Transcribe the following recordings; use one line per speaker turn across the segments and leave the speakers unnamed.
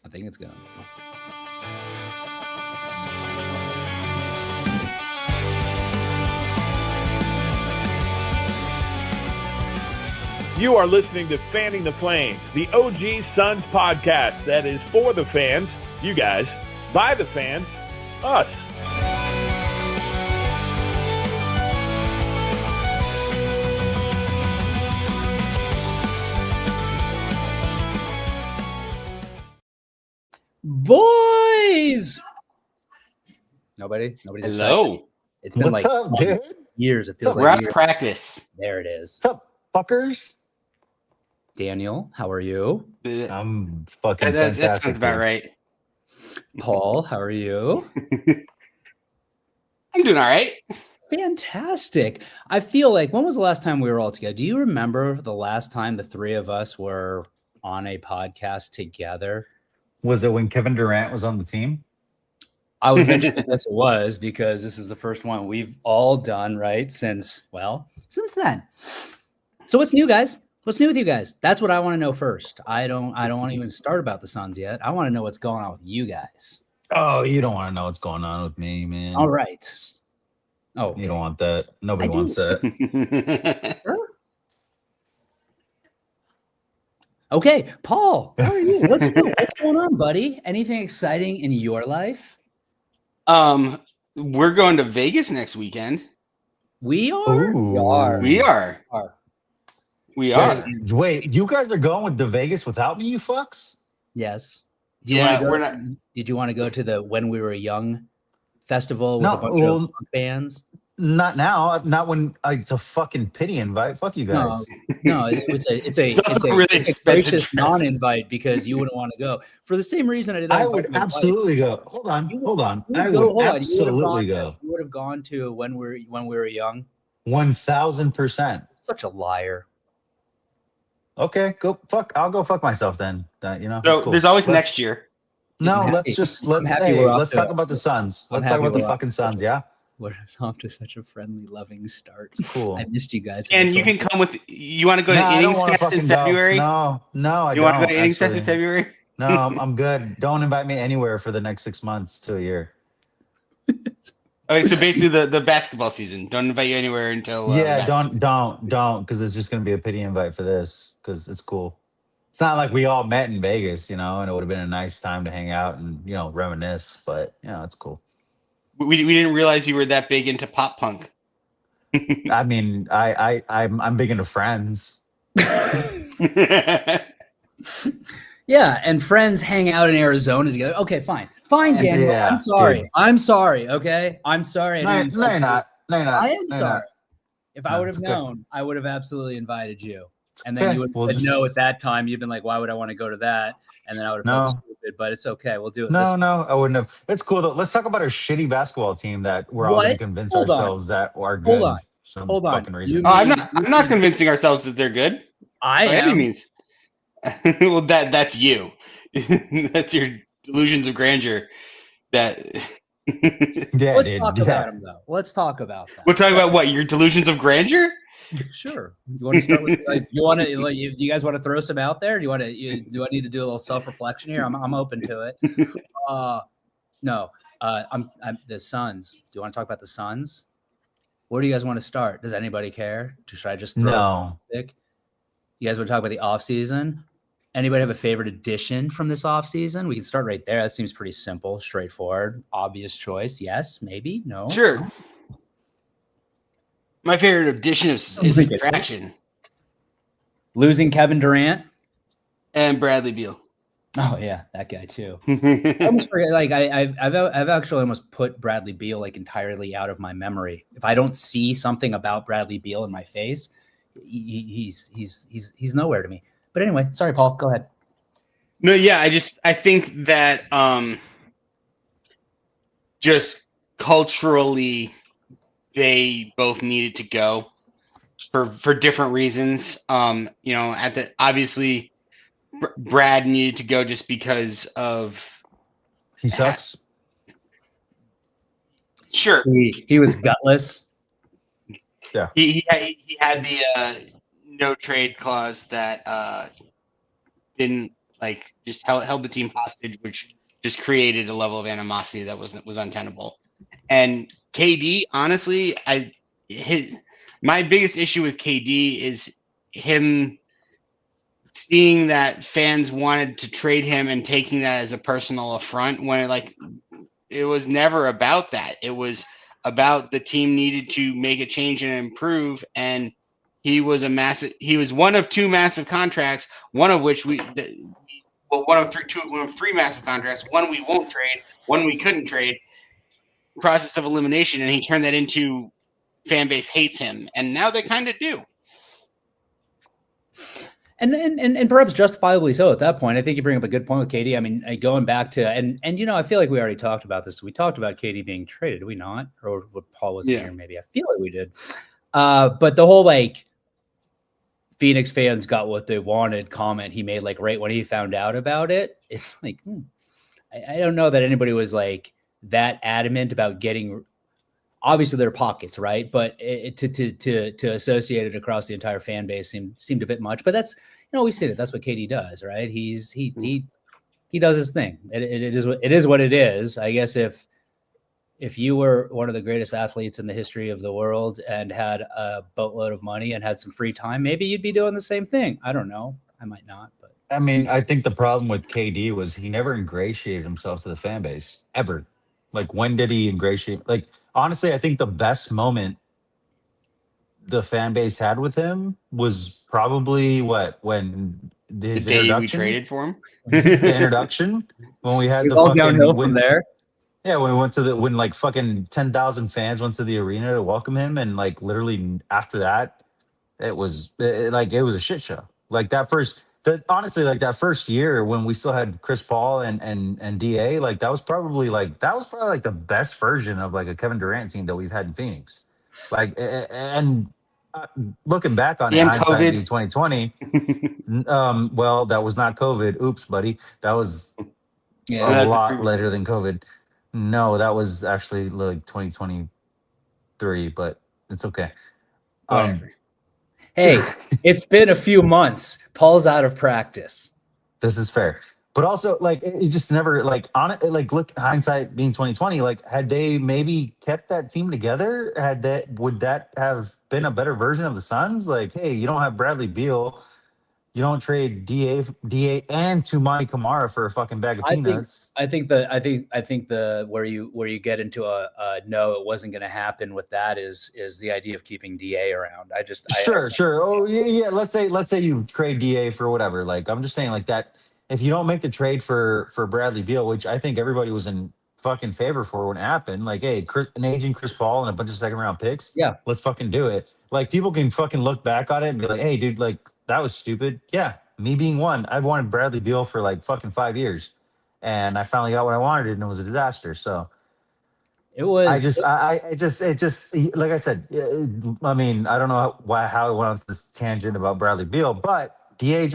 I think it's going.
You are listening to Fanning the Flames, the OG Suns podcast that is for the fans, you guys, by the fans, us.
Boys! Nobody's
Hello.
excited. It's been
What's
like
up, dude?
years. It feels
We're
like
out
years.
of practice.
There it is.
What's up, fuckers?
Daniel, how are you?
I'm fucking
That
fantastic.
sounds about
dude.
right.
Paul, how are you?
I'm doing all right.
Fantastic. I feel like, when was the last time we were all together? Do you remember the last time the three of us were on a podcast together?
Was it when Kevin Durant was on the team?
I would venture to guess it was, because this is the first one we've all done, right? Since then. So what's new, guys? What's new with you guys? That's what I want to know first. I don't want to even start about the Suns yet. I want to know what's going on with you guys.
Oh, you don't want to know what's going on with me, man.
All right. Oh,
You don't want that. Nobody
I
wants
do.
that.
Okay, Paul, how are you? What's new? What's going on, buddy? Anything exciting in your life?
We're going to Vegas next weekend.
We are.
Ooh.
We are. We are.
Wait, you guys are going with the Vegas without me, you fucks?
Yes.
Yeah, we're not.
Did you want to go to the When We Were Young festival with
No,
a bunch
well,
of punk bands?
Not now. Not when it's a fucking pity invite. Fuck you guys.
No, it's
also
a
really
it's a
expensive
gracious
trip.
non-invite, because you wouldn't want to go for the same reason I did.
I would absolutely go. Hold on. I would absolutely go.
You would have gone to When We Were Young.
1000%.
Such a liar.
Okay, go fuck. I'll go fuck myself then. You know.
So
it's cool.
there's always
Let's-
next year.
No,
I'm
let's
happy we're off
let's
to
talk
it.
about the Suns.
I'm
Let's talk
happy
about the
we're off
fucking
to
Suns.
it.
Yeah,
We're off to such a friendly, loving start.
cool.
I missed you guys.
And you can come with. You want to go to
I don't
Innings
wanna
Fest in
fucking go.
February?
No, I
You
don't.
want to go to Innings Fest in
actually.
February?
No, I'm good. Don't invite me anywhere for the next 6 months to a year.
Okay, so basically the basketball season. Don't invite you anywhere until.
Yeah,
basketball.
don't, because it's just gonna be a pity invite for this. Because it's cool. It's not like we all met in Vegas, and it would have been a nice time to hang out and reminisce. But it's cool.
We didn't realize you were that big into pop punk.
I mean, I'm big into Friends.
Yeah, and friends hang out in Arizona together. Okay, fine, Daniel.
Yeah,
I'm sorry.
dude.
I'm sorry. Okay, I'm sorry.
No, you're not. No, you're not.
I am
No, you're
sorry.
not.
If I
No,
would have
it's okay.
known, I would have absolutely invited you. And then
Okay,
you would
we'll
have said no
just-
at that time. You'd been like, why would I want to go to that? And then I would have
No.
felt stupid, but it's okay. We'll do it.
No, I wouldn't have. It's cool though. Let's talk about our shitty basketball team that we're all
What?
going to convince
Hold on.
ourselves that are good.
on.
for some
Hold on.
fucking reason.
Oh, I'm not convincing ourselves that they're good.
I
By any
am.
means. Well, that's you. That's your delusions of grandeur. That
Yeah,
Let's
dude.
talk
yeah.
about him, though. Let's talk about that.
we're talking about what your delusions of grandeur.
Sure. You want to start with do you guys want to throw some out there? Do I need to do a little self-reflection here? I'm open to it. No. I'm the Suns. Do you want to talk about the Suns? Where do you guys want to start? Does anybody care? Should I just throw
No.
a pick? You guys want to talk about the offseason? Anybody have a favorite addition from this offseason? We can start right there. That seems pretty simple, straightforward, obvious choice. Yes, maybe, no.
Sure. My favorite addition is subtraction
Losing Kevin Durant.
and Bradley Beal.
Oh yeah, that guy too. I almost forget. Like I've actually almost put Bradley Beal like entirely out of my memory. If I don't see something about Bradley Beal in my face, he's nowhere to me. But anyway, sorry, Paul. Go ahead.
No, yeah, I think that just culturally they both needed to go for different reasons. Obviously Brad needed to go just because of
He sucks.
sure
He was gutless.
he had the no trade clause that didn't like just held the team hostage, which just created a level of animosity that was untenable. And KD, honestly, my biggest issue with KD is him seeing that fans wanted to trade him and taking that as a personal affront when it was never about that. It was about the team needed to make a change and improve, and he was one of two massive contracts, one of three massive contracts, one we won't trade, one we couldn't trade, process of elimination, and he turned that into fan base hates him, and now they kind of do.
And perhaps justifiably so at that point. I think you bring up a good point with KD. I mean, going back to and I feel like we already talked about this. We talked about KD being traded, did we not? Or what Paul wasn't here, maybe. I feel like we did. But the whole Phoenix fans got what they wanted comment he made right when he found out about it. It's I don't know that anybody was that adamant about getting. Obviously, their pockets, right? But to associate it across the entire fan base seemed a bit much. But that's we say that's what KD does, right? He does his thing. It is what it is. I guess if you were one of the greatest athletes in the history of the world and had a boatload of money and had some free time, maybe you'd be doing the same thing. I don't know. I might not, but
I mean, I think the problem with KD was he never ingratiated himself to the fan base ever. When did he ingratiate? Honestly, I think the best moment the fan base had with him was probably when his
the day we
introduction.
traded for him.
The introduction when we had
the all downhill from there.
Yeah, when we went to when fucking 10,000 fans went to the arena to welcome him, and literally after that, it was a shit show. Honestly, that first year when we still had Chris Paul and DA, that was probably the best version of a Kevin Durant team that we've had in Phoenix. Looking back on it, hindsight being 2020, well, that was not COVID. Oops, buddy. That was a lot later than COVID. No, that was actually 2023, but it's okay.
Hey, it's been a few months. Paul's out of practice.
This is fair. But also, it just never, look, hindsight being 2020, had they maybe kept that team together, would that have been a better version of the Suns? Hey, you don't have Bradley Beal. You don't trade DA and Toumani Camara for a fucking bag of peanuts.
I think the where you get into a no, it wasn't going to happen with that is the idea of keeping DA around.
Sure. Oh yeah. Let's say you trade DA for whatever. I'm just saying that if you don't make the trade for Bradley Beal, which I think everybody was in fucking favor for when it happened, hey, an aging Chris Paul and a bunch of second round picks.
Yeah,
let's fucking do it. People can fucking look back on it and be like, hey, dude, that was stupid. Yeah, me being one, I've wanted Bradley Beal for fucking 5 years, and I finally got what I wanted, and it was a disaster. So
it was.
I just like I said. I mean, I don't know how it went on this tangent about Bradley Beal, but KD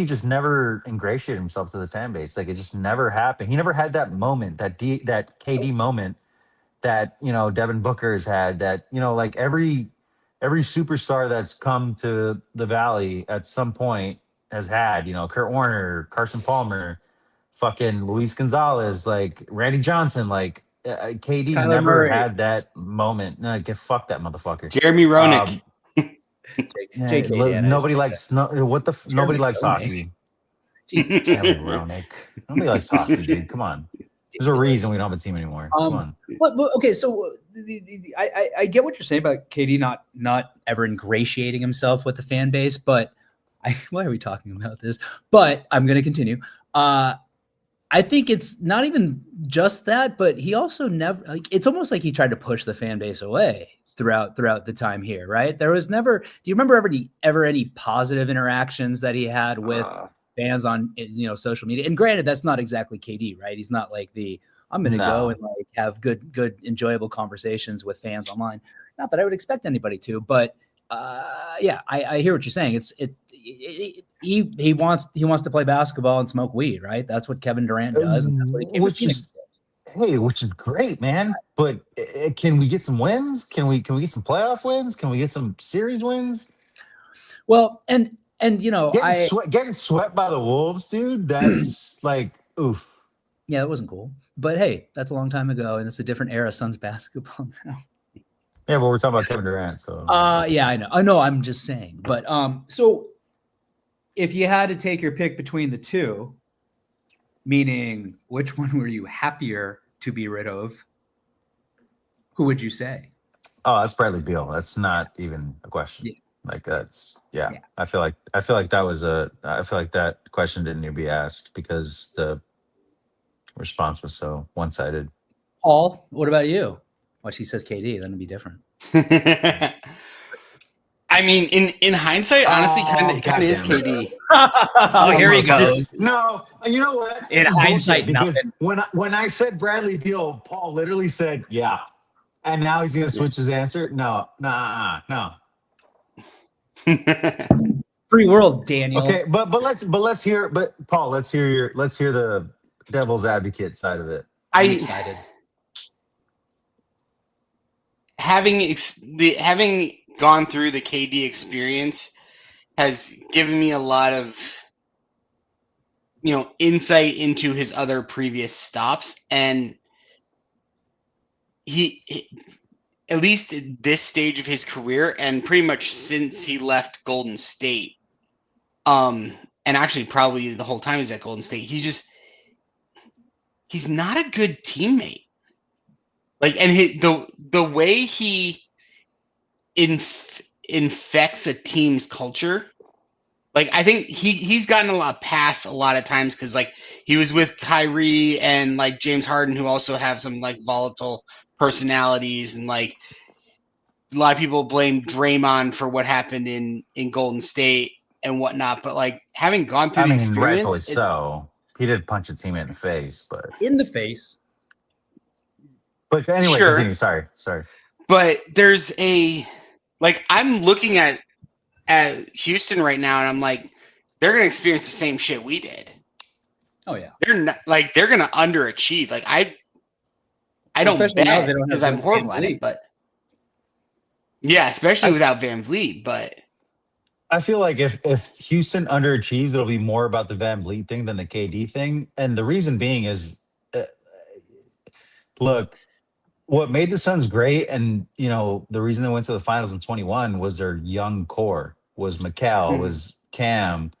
just never ingratiated himself to the fan base. It just never happened. He never had that moment, that KD moment that Devin Booker's had. That every superstar that's come to the Valley at some point has had, Kurt Warner, Carson Palmer, fucking Luis Gonzalez, Randy Johnson, KD
Kyler
never
Murray.
had that moment. No, fuck that motherfucker.
Jeremy Roenick.
Nobody likes nobody likes hockey. Jeremy Roenick. Nobody likes hockey, dude. Come on. There's a reason we don't have a team anymore. Come on.
But okay, so I get what you're saying about KD not ever ingratiating himself with the fan base, but why are we talking about this? But I'm going to continue. I think it's not even just that, but he also never it's almost like he tried to push the fan base away throughout the time here, right? There was never. Do you remember ever any positive interactions that he had with fans on social media? And granted, that's not exactly KD, right? He's not I'm going to go and have good enjoyable conversations with fans online. Not that I would expect anybody to, but yeah, I hear what you're saying. He wants to play basketball and smoke weed, right? That's what Kevin Durant does, and that's what he came to Phoenix.
Which is great, man. But can we get some wins? Can we get some playoff wins? Can we get some series wins?
Well, and And
getting swept by the Wolves, dude. That's like oof.
Yeah, it wasn't cool. But hey, that's a long time ago, and it's a different era of Suns basketball now.
Yeah, but we're talking about Kevin Durant, so
yeah, I know. I know, I'm just saying. But so if you had to take your pick between the two, meaning which one were you happier to be rid of? Who would you say?
Oh, that's Bradley Beal. That's not even a question.
Yeah.
Like that's yeah. I feel like that question didn't need to be asked because the response was so one-sided.
Paul, what about you? Well, she says KD, then it'd be different.
I mean, in hindsight, honestly, kind of is KD.
Oh, here he goes.
No, you know what?
In hindsight,
because
nothing.
when I said Bradley Beal, Paul literally said, "Yeah," and now he's gonna switch his answer. No.
Free world, Daniel.
Okay, but let's hear. But Paul, let's hear the devil's advocate side of it.
I'm excited.
Having gone through the KD experience has given me a lot of insight into his other previous stops, and he at least at this stage of his career and pretty much since he left Golden State, and actually probably the whole time he's at Golden State, he's not a good teammate. Like, and the way he infects a team's culture, like I think he's gotten a lot past a lot of times because like he was with Kyrie and like James Harden, who also have some like volatile personalities, and like a lot of people blame Draymond for what happened in Golden State and whatnot. But like having gone through the experience,
rightfully so. He did punch a teammate in the face, but
in the face.
But anyway,
sure.
Continue. Sorry.
But there's I'm looking at Houston right now, and I'm like, they're gonna experience the same shit we did.
Oh yeah.
They're not they're gonna underachieve. Like I don't bet because I'm horrible at it, but yeah, especially without Van Vliet. But
I feel like if Houston underachieves, it'll be more about the Van Vliet thing than the KD thing, and the reason being is, look. What made the Suns great, and the reason they went to the finals in 21 was their young core, was Mikal, was Cam,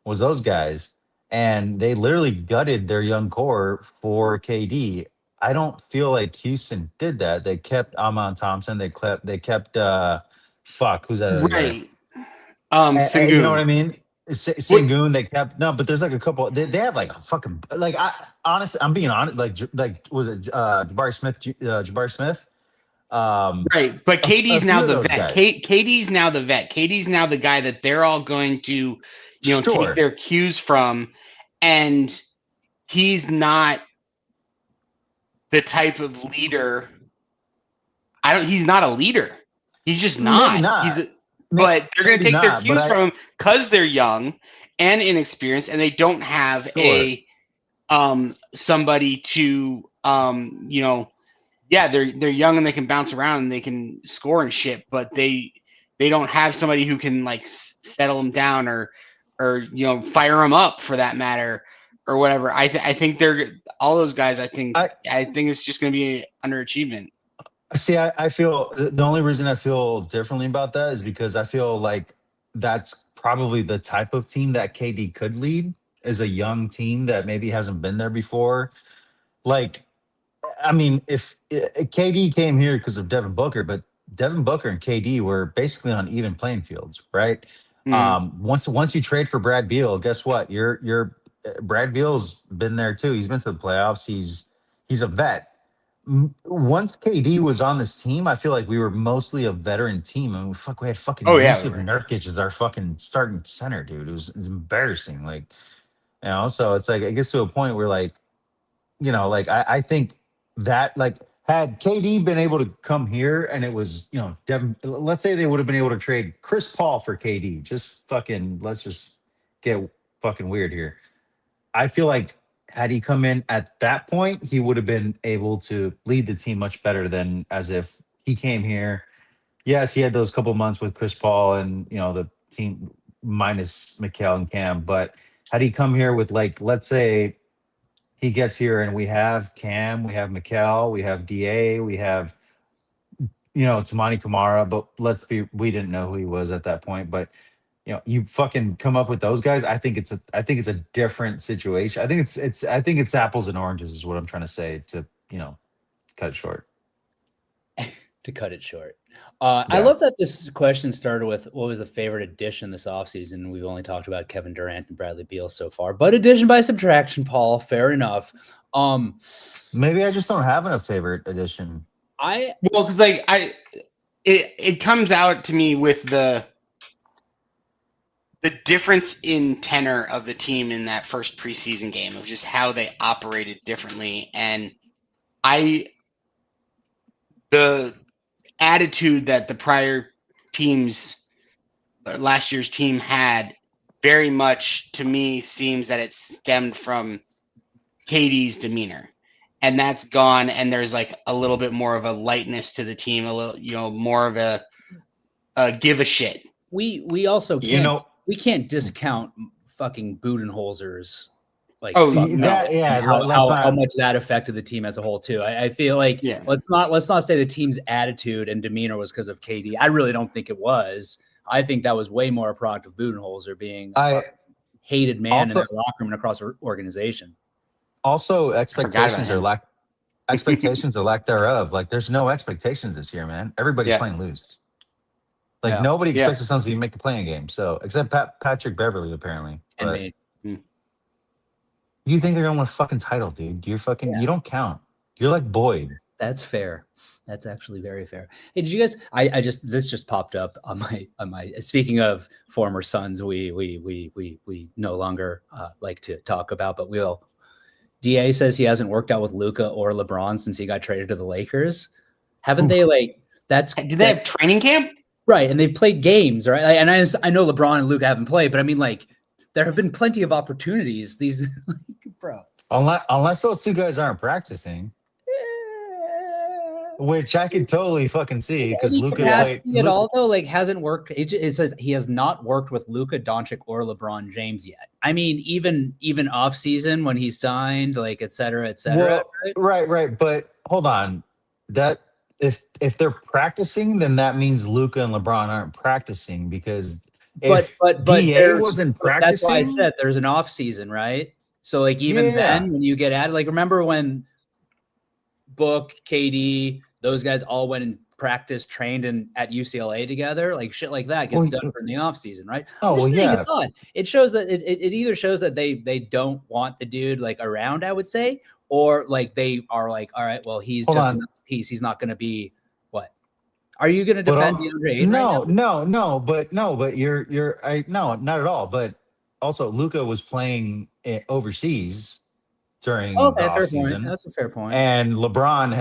was those guys, and they literally gutted their young core for KD. I don't feel like Houston did that. They kept Amon Thompson. They kept who's that other guy?
Sengun.
You know what I mean? Sengun, they kept but there's like a couple. They have like a fucking honestly, I'm being honest. Like was it Jabari Smith?
Right, but KD's now the vet. KD's now the vet. KD's now the guy that they're all going to take their cues from, and he's not the type of leader. He's not a leader. He's just not. But they're going to take their cues from him because they're young and inexperienced, and they don't have somebody to they're young and they can bounce around and they can score and shit, but they don't have somebody who can like settle them down or fire them up for that matter or whatever. I think they're all those guys. I think it's just going to be underachievement.
See, I feel the only reason I feel differently about that is because I feel like that's probably the type of team that KD could lead, is a young team that maybe hasn't been there before. Like, I mean, if KD came here because of Devin Booker, but Devin Booker and KD were basically on even playing fields, right? Once you trade for Brad Beal, guess what? You're Brad Beal's been there too. He's been to the playoffs. He's a vet. Once KD was on this team, I feel like we were mostly a veteran team. I mean, we had fucking Yusuf Nurkic as our fucking starting center, dude. It's embarrassing. Like, so it's like, it gets to a point where like, I think that like had KD been able to come here and it was, Devin, let's say they would have been able to trade Chris Paul for KD. Let's just get fucking weird here. I feel like had he come in at that point, he would have been able to lead the team much better than as if he came here. Yes, he had those couple months with Chris Paul and, the team minus Mikal and Cam. But had he come here with like, let's say he gets here and we have Cam, we have Mikal, we have Da, we have Tamani Kamara. But we didn't know who he was at that point. But you fucking come up with those guys. I think it's a different situation. I think it's apples and oranges is what I'm trying to say to cut it short.
To cut it short. I love that this question started with what was the favorite addition this offseason. We've only talked about Kevin Durant and Bradley Beal so far, but addition by subtraction, Paul, fair enough.
Maybe I just don't have enough favorite addition.
Because it comes out to me with the difference in tenor of the team in that first preseason game of just how they operated differently. And the attitude that the prior teams, last year's team had very much to me seems that it stemmed from KD's demeanor. And that's gone. And there's like a little bit more of a lightness to the team, a little, more of a give a shit.
We also can't, we can't discount fucking Budenholzer's
how
much that affected the team as a whole too. I feel like let's not say the team's attitude and demeanor was because of KD. I really don't think it was. I think that was way more a product of Budenholzer being a hated man in their locker room and across the organization.
Also, expectations or lack thereof. Like, there's no expectations this year, man. Everybody's playing loose. Like nobody expects the Suns to make the playing game. So except Patrick Beverly, apparently.
And me.
You think they're gonna win a fucking title, dude? You don't count. You're like Boyd.
That's fair. That's actually very fair. Hey, did you guys? This just popped up on my. Speaking of former Suns, we no longer like to talk about, but we'll. Da says he hasn't worked out with Luka or LeBron since he got traded to the Lakers. Haven't they
Did they have training camp?
Right, and they've played games, right? And I know LeBron and Luka haven't played, but I mean, like, there have been plenty of opportunities. These, bro.
Unless those two guys aren't practicing, which I could totally fucking see because Luka
at all though hasn't worked. It says he has not worked with Luka Doncic or LeBron James yet. I mean, even off season when he signed, et cetera, et cetera.
Well, right. But hold on, that. If they're practicing, then that means Luka and LeBron aren't practicing because but DA wasn't practicing.
That's why I said there's an off season, right? So then when you get added, remember when Book, KD, those guys all went and practiced, trained at UCLA together, shit like that gets done during the off season, right? It's odd. It shows that it either shows that they don't want the dude around, I would say, or they are all right, well, he's just another piece. He's not going to be what? Are you going to defend DeAndre Ayton?
No, but not at all. But also, Luka was playing overseas during the offseason.
That's a fair point.
And LeBron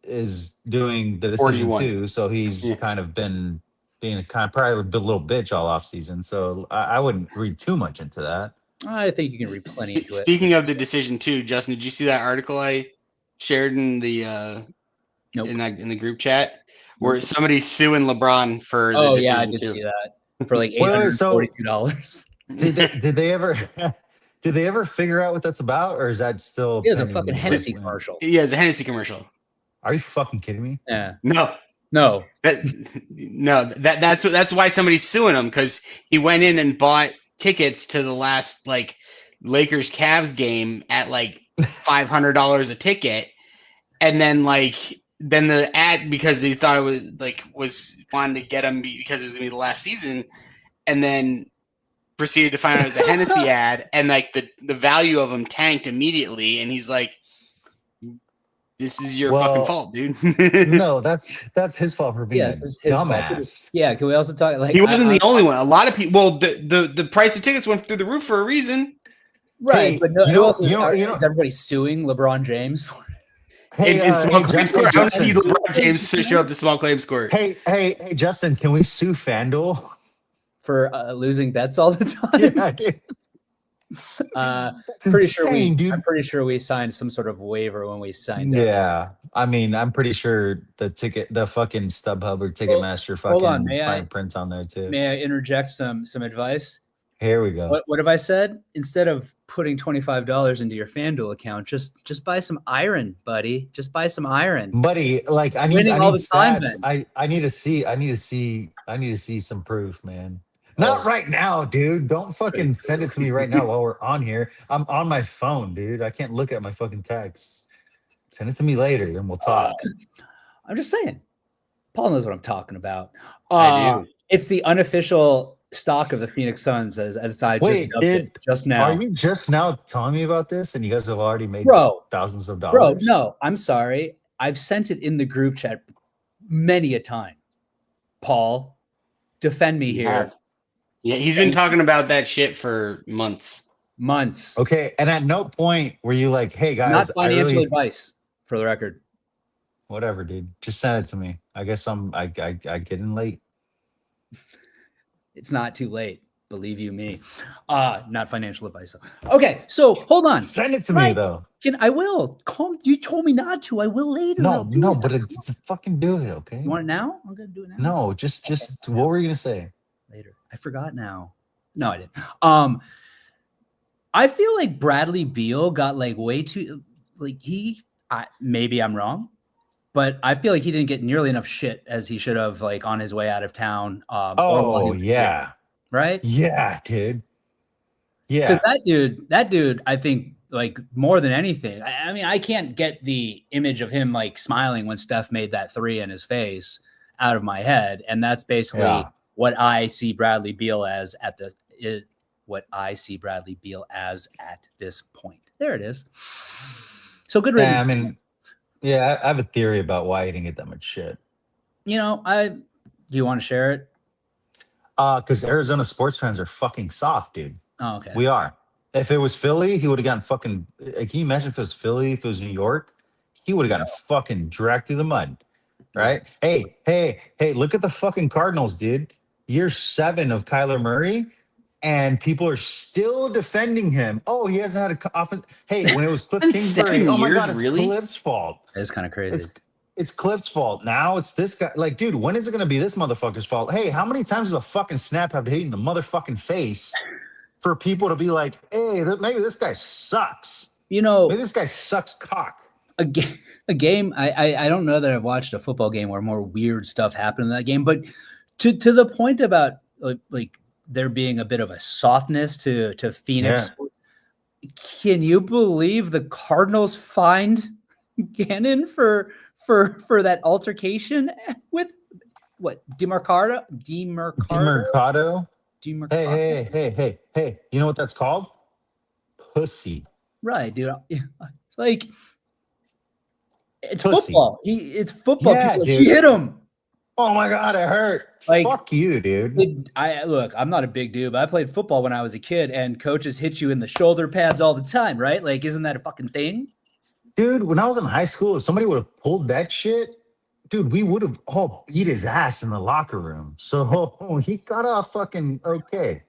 is doing the decision too, so he's kind of been being probably a little bitch all offseason. So I wouldn't read too much into that.
I think you can read plenty into it.
Speaking of the decision too, Justin, did you see that article I shared in the in the group chat where somebody's suing LeBron for the decision?
I did see that for $842.
Did they ever figure out what that's about, or is that still?
It was a fucking Hennessy commercial.
Yeah, it's a Hennessy commercial.
Are you fucking kidding me?
Yeah.
No. That's why somebody's suing him, because he went in and bought tickets to the last Lakers Cavs game at $500 a ticket, and then the ad, because they thought it was wanting to get him because it was gonna be the last season, and then proceeded to find out it was a Hennessy ad, and the value of him tanked immediately, and he's like, this is your fucking fault, dude.
No, that's his fault for being a dumbass.
Fault. Yeah, can we also talk
he wasn't the only one. A lot of people. Well, the price of tickets went through the roof for a reason.
Right,
hey,
but is everybody suing LeBron James for
it? I want to see LeBron James show up to small claims court.
Hey, Justin, can we sue FanDuel
for losing bets all the time?
Yeah, dude.
I'm pretty sure we signed some sort of waiver when we signed it.
Yeah, I mean, I'm pretty sure the fucking StubHub or Ticketmaster fine prints on there too.
May I interject some advice?
Here we go.
What have I said? Instead of putting $25 into your FanDuel account, just buy some iron, buddy. Just buy some iron.
Buddy, like I need
Winning all the time,
stats. I need to see some proof, man.
Oh.
Not right now, dude. Don't fucking send it to me right now while we're on here. I'm on my phone, dude. I can't look at my fucking texts. Send it to me later and we'll talk.
I'm just saying. Paul knows what I'm talking about.
I do.
It's the unofficial stock of the Phoenix Suns as I
Wait,
just now.
Are you just now telling me about this and you guys have already made thousands of dollars?
Bro, no, I'm sorry. I've sent it in the group chat many a time. Paul, defend me here.
Yeah, he's been talking about that shit for months.
Okay, and at no point were you like, hey guys,
not financial advice for the record.
Whatever, dude. Just send it to me. I guess I get in late.
It's not too late. Believe you me. Not financial advice. Okay, so hold on.
Send it to me though.
I will. You told me not to. I will later.
No, but it's fucking do it, okay?
You want it now? I'm gonna do it now.
No, just what were you gonna say?
Later. I forgot now. No, I didn't. I feel like Bradley Beal got like way too maybe I'm wrong, but I feel like he didn't get nearly enough shit as he should have, like on his way out of town.
Yeah.
Right?
Yeah, dude. Yeah.
Because that dude, I think, like more than anything, I mean, I can't get the image of him like smiling when Steph made that three in his face out of my head. And that's basically what I see Bradley Beal as at this point. There it is. So good riddance.
I mean, yeah, I have a theory about why he didn't get that much shit.
You know, do you want to share it?
Because Arizona sports fans are fucking soft, dude.
Oh, okay.
We are. If it was Philly, he would have gotten fucking. Can you imagine if it was Philly? If it was New York, he would have gotten fucking dragged through the mud, right? Hey! Look at the fucking Cardinals, dude. Year 7 of Kyler Murray, and people are still defending him. Oh, he hasn't had an offense. Hey, when it was Cliff Kingsbury, oh my god, it's Cliff's fault.
It's kind of crazy.
It's Cliff's fault. Now it's this guy. Like, dude, when is it going to be this motherfucker's fault? Hey, how many times does a fucking snap have to hit in the motherfucking face for people to be like, hey, maybe this guy sucks?
You know,
maybe this guy sucks cock.
A game. I don't know that I've watched a football game where more weird stuff happened in that game, but to the point about like there being a bit of a softness to Phoenix. Yeah. Can you believe the Cardinals fined Gannon for that altercation with what DeMercado? Hey.
You know what that's called? Pussy.
Right, dude. Like it's pussy. Football. It's football.
Yeah,
he hit him.
Oh my god, it hurt. Like, fuck you, dude.
I'm not a big dude, but I played football when I was a kid, and coaches hit you in the shoulder pads all the time, right? Like, isn't that a fucking thing?
Dude, when I was in high school, if somebody would have pulled that shit, dude, we would have all beat his ass in the locker room. So he got off fucking okay.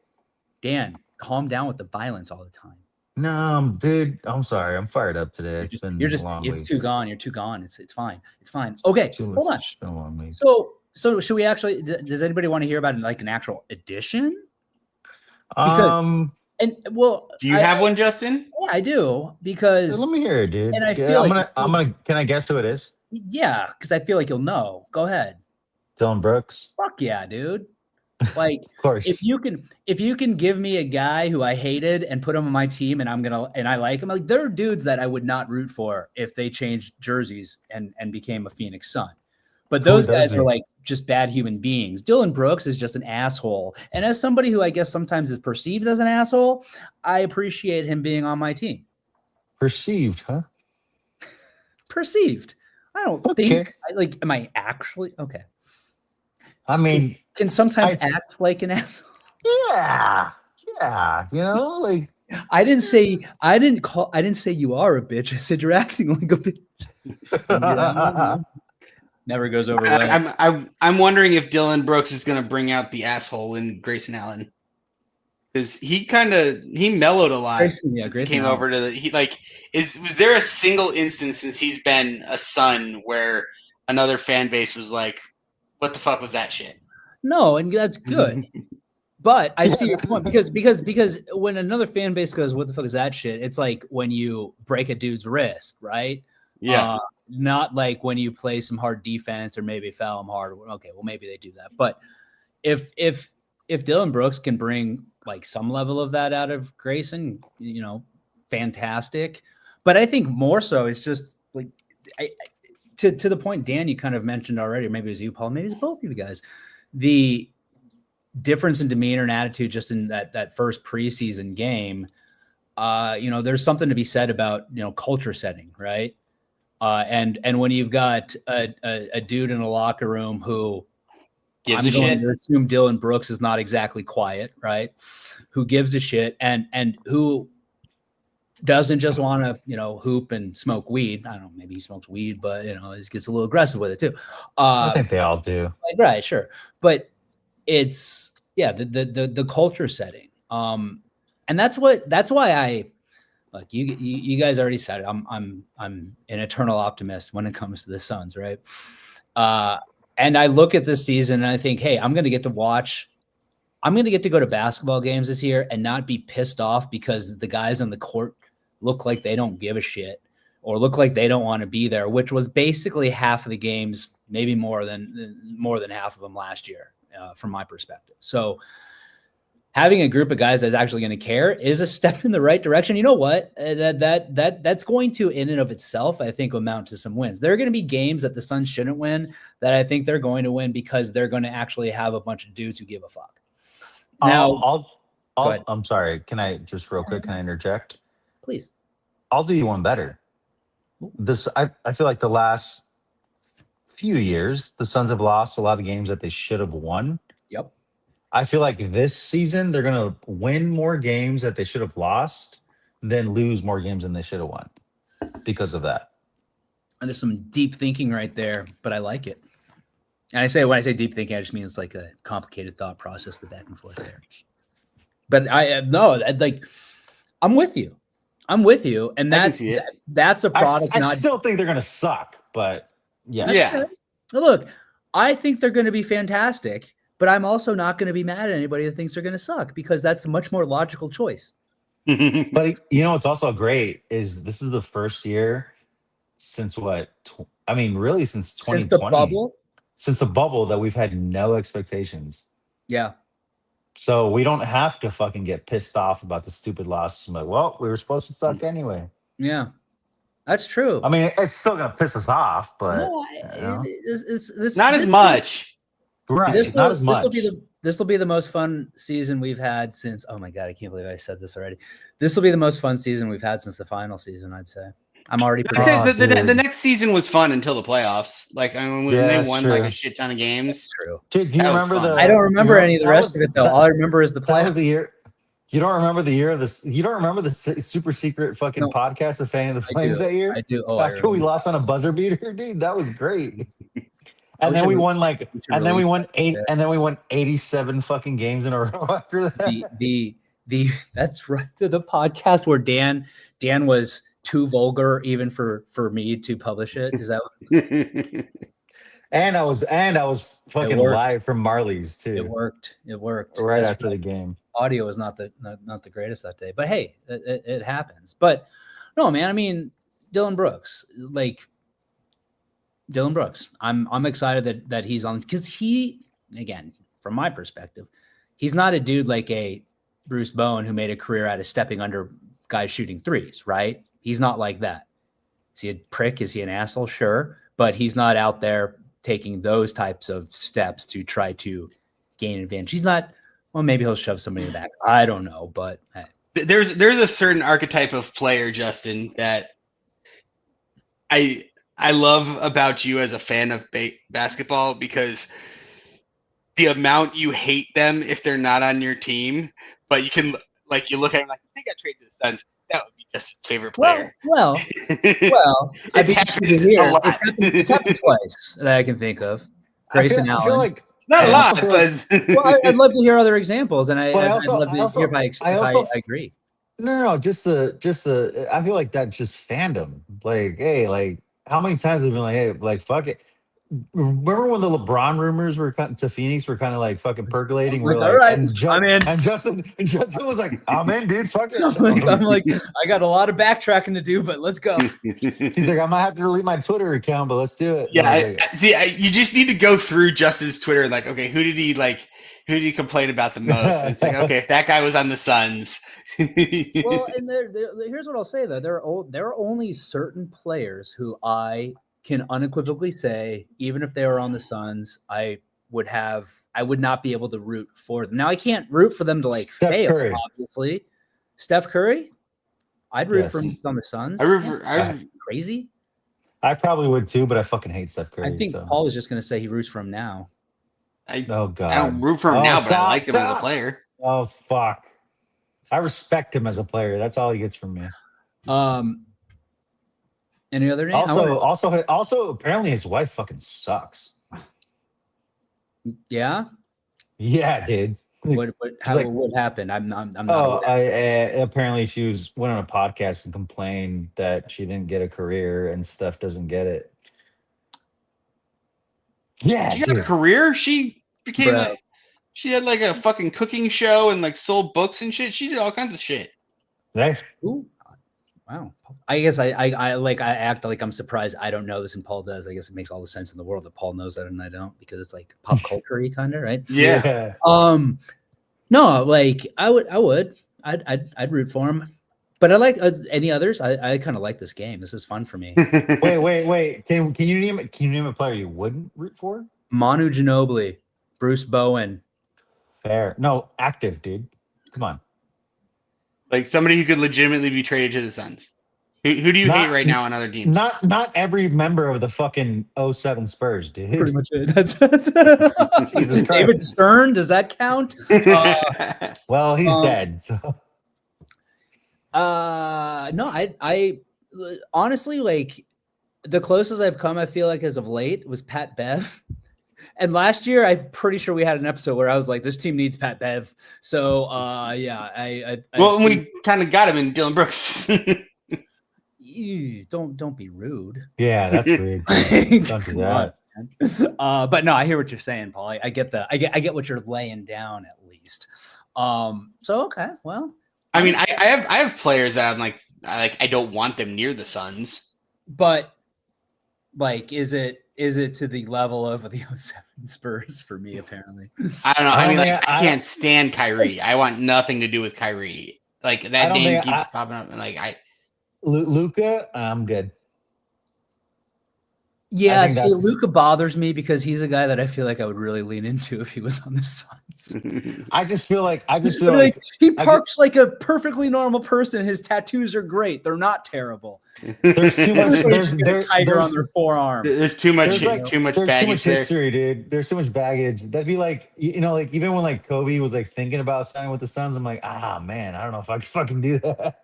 Dan, calm down with the violence all the time.
No, dude, I'm sorry. I'm fired up today. It's been a long week.
It's too gone. You're too gone. It's fine. It's fine. Okay, hold on.
It's been a long week.
So should we actually? Does anybody want to hear about like an actual edition?
Because
do you have one, Justin?
Yeah, I do. Because
let me hear it, dude.
And I feel
I'm gonna. Can I guess who it is?
Yeah, because I feel like you'll know. Go ahead.
Dillon Brooks.
Fuck yeah, dude. Like,
of course.
If you can give me a guy who I hated and put him on my team, and I like him, like there are dudes that I would not root for if they changed jerseys and became a Phoenix Sun. But those guys are like just bad human beings. Dillon Brooks is just an asshole. And as somebody who I guess sometimes is perceived as an asshole, I appreciate him being on my team.
Perceived, huh?
Perceived. I don't think am I actually okay?
I mean,
can sometimes act like an asshole.
Yeah. You know, like
I didn't say you are a bitch. I said you're acting like a bitch. Never goes over well.
I'm wondering if Dillon Brooks is going to bring out the asshole in Grayson Allen, because he mellowed a lot. Grayson came over to was there a single instance since he's been a Sun where another fan base was like, what the fuck was that shit?
No, and that's good. But I see your point because when another fan base goes, "What the fuck is that shit?" It's like when you break a dude's wrist, right?
Yeah.
Not like when you play some hard defense or maybe foul him hard. Okay, well maybe they do that. But if Dylan Brooks can bring like some level of that out of Grayson, fantastic. But I think more so it's just like to the point Dan you kind of mentioned already, or maybe it was you, Paul, maybe it's both of you guys. The difference in demeanor and attitude just in that first preseason game, there's something to be said about culture setting, right? And when you've got a dude in a locker room who
Gives
I'm
a
going
shit.
to assume Dylan Brooks is not exactly quiet, right? Who gives a shit and who doesn't just want to hoop and smoke weed. I don't know, maybe he smokes weed, but he gets a little aggressive with it too.
I think they all do.
Right, sure, but it's the culture setting, and that's why I like you guys already said it. I'm an eternal optimist when it comes to the Suns, right? And I look at this season and I think, hey, I'm going to get to go to basketball games this year and not be pissed off because the guys on the court look like they don't give a shit or look like they don't want to be there, which was basically half of the games, maybe more than half of them last year, from my perspective. So having a group of guys that's actually going to care is a step in the right direction. You know what? That's going to, in and of itself, I think, amount to some wins. There are going to be games that the Suns shouldn't win that I think they're going to win because they're going to actually have a bunch of dudes who give a fuck. Now,
I'm sorry. Can I just real quick? Can I interject?
Please.
I'll do you one better. I feel like the last few years, the Suns have lost a lot of games that they should have won.
Yep.
I feel like this season they're going to win more games that they should have lost than lose more games than they should have won because of that.
And there's some deep thinking right there, but I like it. And when I say deep thinking, I just mean it's like a complicated thought process, the back and forth there. But I'm with you. And that's a product.
I still think they're going to suck, but yeah.
Yeah.
Look, I think they're going to be fantastic, but I'm also not going to be mad at anybody that thinks they're going to suck because that's a much more logical choice.
But what's also great is this is the first year since really since 2020. Since the bubble that we've had no expectations.
Yeah.
So we don't have to fucking get pissed off about the stupid losses. I'm like, well, we were supposed to suck anyway.
Yeah. That's true.
I mean, it's still going to piss us off, but
it's
not as much.
Right. Not as much.
This will be the most fun season we've had since. Oh my God, I can't believe I said this already. This will be the most fun season we've had since the final season, I'd say. I'm already.
The next season was fun until the playoffs. Like when they won
true.
like a shit ton of games.
That's true.
Dude, do you remember the?
I don't remember any of the rest of it though. All I remember is the playoffs.
That was the year. You don't remember the year of this? You don't remember the super secret fucking podcast of Fanning the Flames that year?
I do. Oh,
after we lost on a buzzer beater, dude, that was great. And then we won 87 fucking games in a row after that.
That's right. The podcast where Dan was too vulgar even for me to publish it. Is that
and I was fucking live from Marley's too.
It worked
right after the game. Audio
was not the greatest that day, but hey, it happens. But no, man, I mean, Dylan Brooks, I'm excited that he's on, because he, again, from my perspective, he's not a dude like a Bruce Bowen who made a career out of stepping under guys shooting threes, right? He's not like that. Is he a prick? Is he an asshole? Sure. But he's not out there taking those types of steps to try to gain advantage. He's not, well, maybe he'll shove somebody in the back. I don't know, but hey.
There's a certain archetype of player, Justin, that I love about you as a fan of basketball, because the amount you hate them if they're not on your team, but you can, like, you look at them like, I think I traded the Suns. That would be just his favorite player.
Well, I'd be interested to hear. It's happened twice that I can think of. Grayson Allen.
I feel like
it's not a lot, but
well, I'd love to hear other examples, and I'd love to hear if I agree.
No, just the. I feel like that's just fandom. Like, hey, like, how many times have we been like, hey, like, fuck it. remember when the LeBron rumors were to Phoenix were kind of like fucking percolating? We're
All
like,
right,
and,
I'm in.
and Justin was like, I'm in, dude. Fuck it.
I'm like, I got a lot of backtracking to do, but let's go.
He's like, I might have to delete my Twitter account, but let's do it.
Yeah,
And I was like,
you just need to go through Justin's Twitter. Like, okay, who did he complain about the most? And it's like, okay, if that guy was on the Suns.
Well, and here's what I'll say though: there are only certain players who I can unequivocally say, even if they were on the Suns, I would not be able to root for them. Now I can't root for them to like
Steph
fail,
Curry.
obviously. Steph Curry, I'd root for him
Yes.
on the Suns. Crazy.
I probably would too, but I fucking hate Steph Curry.
I think
so.
Paul was just going to say he roots for him now.
Oh god.
I don't root for him
Oh,
now, but I
stop,
like him as a
stop.
player.
Oh fuck. I respect him as a player. That's all he gets from me.
Any other name?
Also, apparently his wife fucking sucks.
Yeah.
Yeah, dude.
What happened? I'm not.
Apparently she went on a podcast and complained that she didn't get a career and Steph doesn't get it. Yeah,
She got a career. She became she had like a fucking cooking show and like sold books and shit. She did all kinds of shit.
Right?
Ooh, wow. I guess I act like I'm surprised I don't know this and Paul does. I guess it makes all the sense in the world that Paul knows that and I don't, because it's like pop culture-y kind of, right?
Yeah.
No, like I'd root for him. But I like any others. I kind of like this game. This is fun for me.
Wait. Can you name a player you wouldn't root for?
Manu Ginobili, Bruce Bowen.
Fair. No, active, dude. Come on.
Like somebody who could legitimately be traded to the Suns. Who do you hate right now on other teams?
Not every member of the fucking 07 Spurs, dude.
Pretty much it. That's
Jesus Christ.
David Stern. Does that count?
Well, he's dead. So.
No, I honestly, like, the closest I've come, I feel like, as of late was Pat Bev. And last year, I'm pretty sure we had an episode where I was like, this team needs Pat Bev. So, yeah,
well, we kind of got him in Dylan Brooks.
Don't be rude.
Yeah, that's weird. Don't do that.
But no, I hear what you're saying, Paul. I get get what you're laying down at least. So okay, well,
I mean, I have players that I'm like I don't want them near the Suns.
But like, is it to the level of the 07 Spurs for me? Apparently,
I don't know. I mean, I can't stand Kyrie. I want nothing to do with Kyrie. Like that name keeps popping up, and like
Luka, I'm good.
Yeah, see, Luka bothers me because he's a guy that I feel like I would really lean into if he was on the Suns.
I just feel like
he parks like a perfectly normal person. His tattoos are great; they're not terrible.
There's too much.
There's a tiger on their forearm.
There's too much.
There's
too much
There's
baggage
too much
there.
history, dude. There's too much baggage. That'd be like, like even when like Kobe was like thinking about signing with the Suns, I'm like, man, I don't know if I can fucking do that.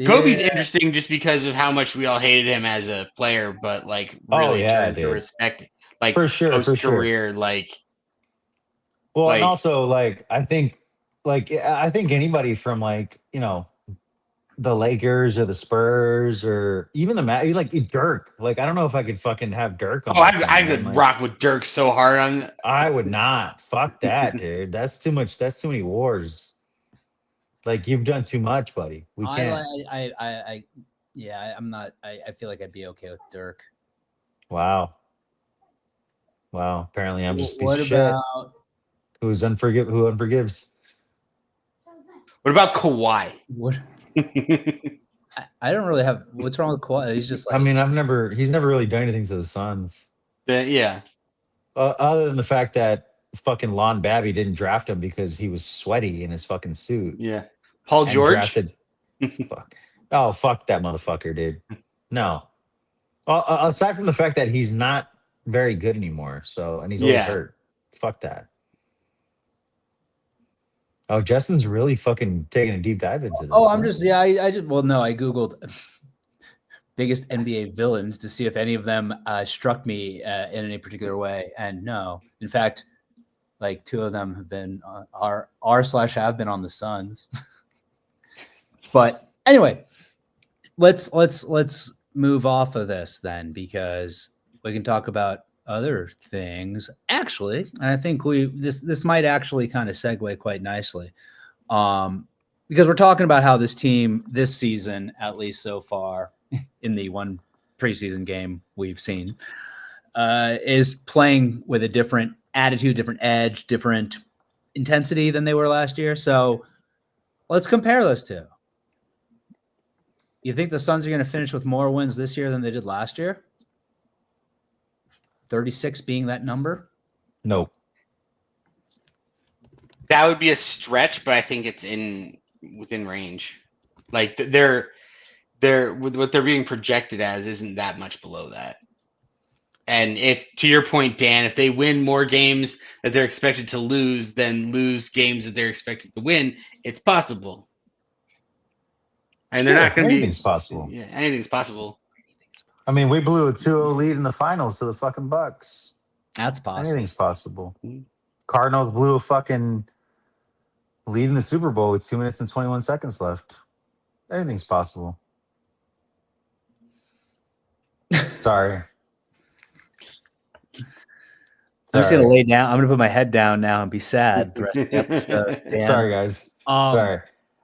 Kobe's interesting just because of how much we all hated him as a player, but like really turned to respect, like
for sure,
career, like.
Well, and also like I think anybody from like the Lakers or the Spurs or even the like Dirk, like I don't know if I could fucking have Dirk on.
I could rock with Dirk so hard on.
I would not. Fuck that, dude. That's too much. That's too many wars. Like you've done too much, buddy. We can't.
I'm not. I feel like I'd be okay with Dirk.
Wow. Apparently, I'm just a piece
what
of
about
shit. Who unforgives?
What about Kawhi?
What? I don't really have. What's wrong with Kawhi? He's just like.
I mean, he's never really done anything to the Suns.
Yeah.
Other than the fact that fucking Lon Babby didn't draft him because he was sweaty in his fucking suit.
Yeah. Paul George.
Fuck. Oh, fuck that motherfucker, dude. No. Aside from the fact that he's not very good anymore, and he's always hurt. Fuck that. Oh, Justin's really fucking taking a deep dive into this.
Oh, I Googled biggest NBA villains to see if any of them struck me in any particular way. And no, in fact, like two of them have been have been on the Suns. But anyway, let's move off of this then, because we can talk about other things. Actually, and I think this might actually kind of segue quite nicely. Because we're talking about how this team this season, at least so far in the one preseason game we've seen, is playing with a different attitude, different edge, different intensity than they were last year. So let's compare those two. You think the Suns are going to finish with more wins this year than they did last year? 36 being that number?
No.
That would be a stretch, but I think it's within range. Like they're with what they're being projected as isn't that much below that. And if, to your point, Dan, if they win more games that they're expected to lose than lose games that they're expected to win, it's possible. And they're not going to be.
Anything's possible.
Yeah, anything's possible.
I mean, we blew a 2-0 lead in the finals to the fucking Bucks.
That's possible.
Anything's possible. Cardinals blew a fucking lead in the Super Bowl with 2 minutes and 21 seconds left. Anything's possible. Sorry.
I'm just gonna lay down. I'm gonna put my head down now and be sad the rest of the episode. Dan.
Sorry, guys. Sorry.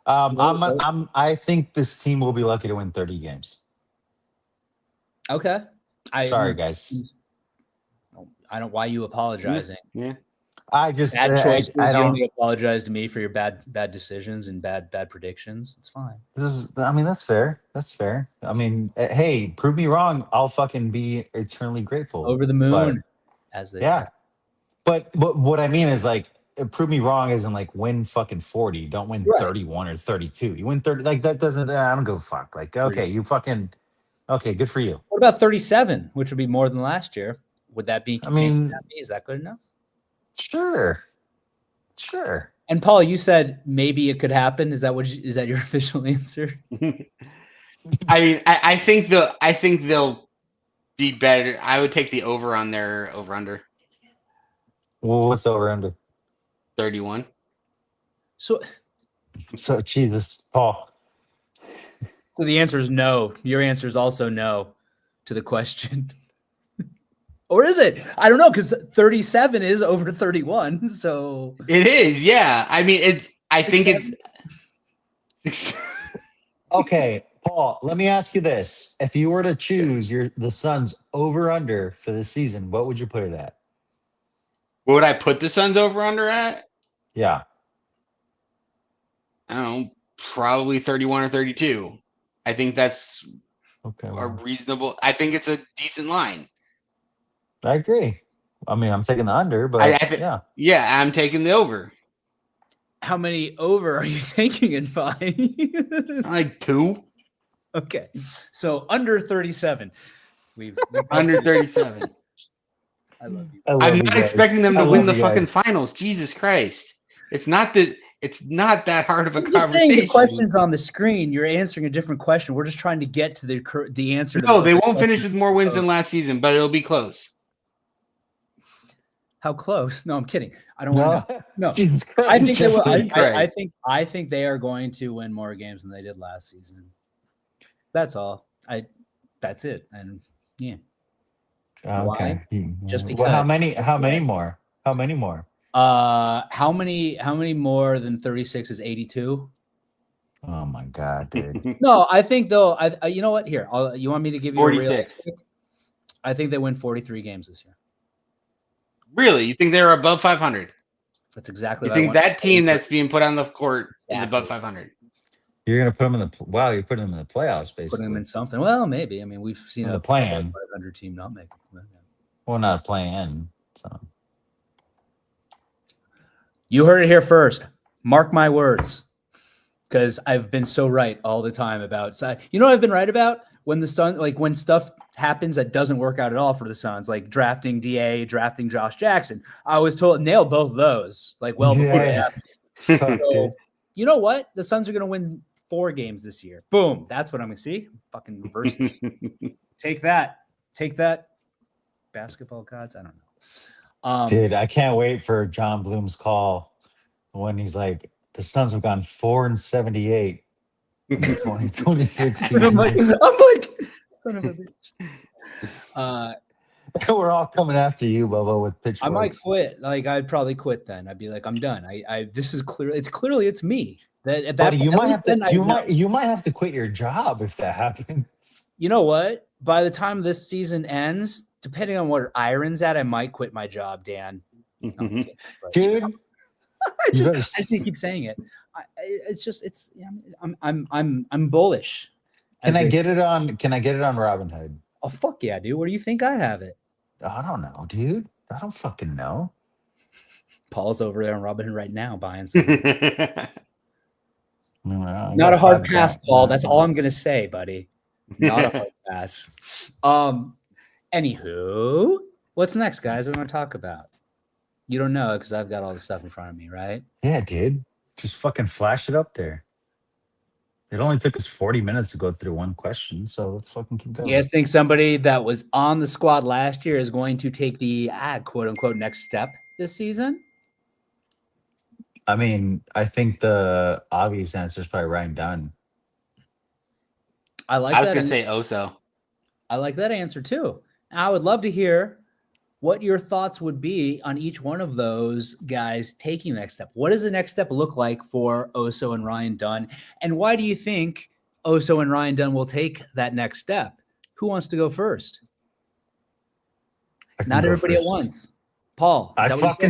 I think this team will be lucky to win 30 games.
Okay.
Sorry, guys.
I don't. Why are you apologizing?
Yeah.
I just
Bad choices.
I
You
don't.
only apologize to me for your bad decisions and bad predictions. It's fine.
I mean, that's fair. That's fair. I mean, hey, prove me wrong. I'll fucking be eternally grateful.
Over the moon, as they
Yeah.
say.
But what I mean is like, prove me wrong isn't like win fucking 40. Don't win
Right.
31 or 32. You win 30. Like that doesn't. I don't give a fuck. Like okay, you fucking. Okay, good for you.
What about 37, which would be more than last year? Would that be?
I mean,
is that good enough?
Sure.
And Paul, you said maybe it could happen. Is that is that your official answer?
I mean, I think they'll be better. I would take the over on their over under
Well, what's the over under?
31.
So
Jesus, Paul.
So the answer is no. Your answer is also no to the question. Or is it? I don't know, because 37 is over to 31. So
It is, yeah. I mean, I think it's
Okay, Paul, let me ask you this. If you were to choose the Suns over under for this season, what would you put it at?
What would I put the Suns over under at?
Yeah.
I don't know, probably 31 or 32. I think that's
Okay.
a reasonable. I think it's a decent line.
I agree. I mean, I'm taking the under, but yeah.
Yeah, I'm taking the over.
how many over are you taking it by?
Like 2.
Okay. So under 37. We've
Under 37.
I love you.
I'm not expecting them to win the fucking finals. Jesus Christ. It's not that hard of a
I'm
conversation.
just saying the question's on the screen. You're answering a different question. We're just trying to get to the answer.
No, they won't finish with more wins than last season, but it'll be close.
How close? No, I'm kidding. I don't want to know. No.
Jesus Christ.
I think they will.
Christ.
I think they are going to win more games than they did last season. That's all. That's it. And yeah.
Okay.
Just
Well,
because.
how many more? How many more?
How many more than 36 is 82?
Oh my God, dude.
No, I think though. You know what? Here, you want me to give you
46.
a realistic? I think they win 43 games this year.
Really? You think they're above 500?
That's exactly.
You
what I
think
want.
that team that's being put on the court is
Exactly.
above 500?
You're gonna put them in the you're putting them in the playoffs, basically.
Putting them in something? Well, maybe. I mean, we've seen
In
a
the plan.
500 team not make it.
Well, not a play-in. So
You heard it here first. Mark my words, because I've been so right all the time about. You know what I've been right about? When the Suns, like when stuff happens that doesn't work out at all for the Suns, like drafting DA, drafting Josh Jackson. I was told nail both those before they happened. So, you know what? The Suns are going to win 4 games this year. Boom. That's what I'm going to see. Fucking reverse. Take that. Basketball gods. I don't know.
dude, I can't wait for John Bloom's call when he's like, the Suns have gone 4-78 in the 2026 season.
I'm like, son of a bitch.
We're all coming after you, Bubba, with pitchforks.
I might quit. Like I'd probably quit then. I'd be like, I'm done. This is clear. It's me. That at that
Buddy, you
point, at
might
least
have to.
then I know.
You might have to quit your job if that happens.
You know what? By the time this season ends, depending on what Iron's at, I might quit my job, Dan. No, I'm kidding, but, you
Dude,
know, I just keep saying it. I'm bullish.
Can
as
I
they-
get it on? Can I get it on Robinhood?
Oh fuck yeah, dude! Where do you think I have it?
I don't know, dude. I don't fucking know.
Paul's over there on Robinhood right now buying some.
I
Not
got
a hard
$5.
pass, Paul. That's all I'm gonna say, buddy. Not a hard pass. Anywho, what's next, guys? We want to talk about. You don't know because I've got all the stuff in front of me, right?
Yeah, dude. Just fucking flash it up there. It only took us 40 minutes to go through one question, so let's fucking keep going.
You guys think somebody that was on the squad last year is going to take the quote unquote next step this season?
I mean, I think the obvious answer is probably Ryan Dunn.
I like
I was
that.
gonna say Oso.
I like that answer too. I would love to hear what your thoughts would be on each one of those guys taking the next step. What does the next step look like for Oso and Ryan Dunn? And why do you think Oso and Ryan Dunn will take that next step? Who wants to go first?
I can
Not
go
everybody
first.
at once. Paul.
I
is that what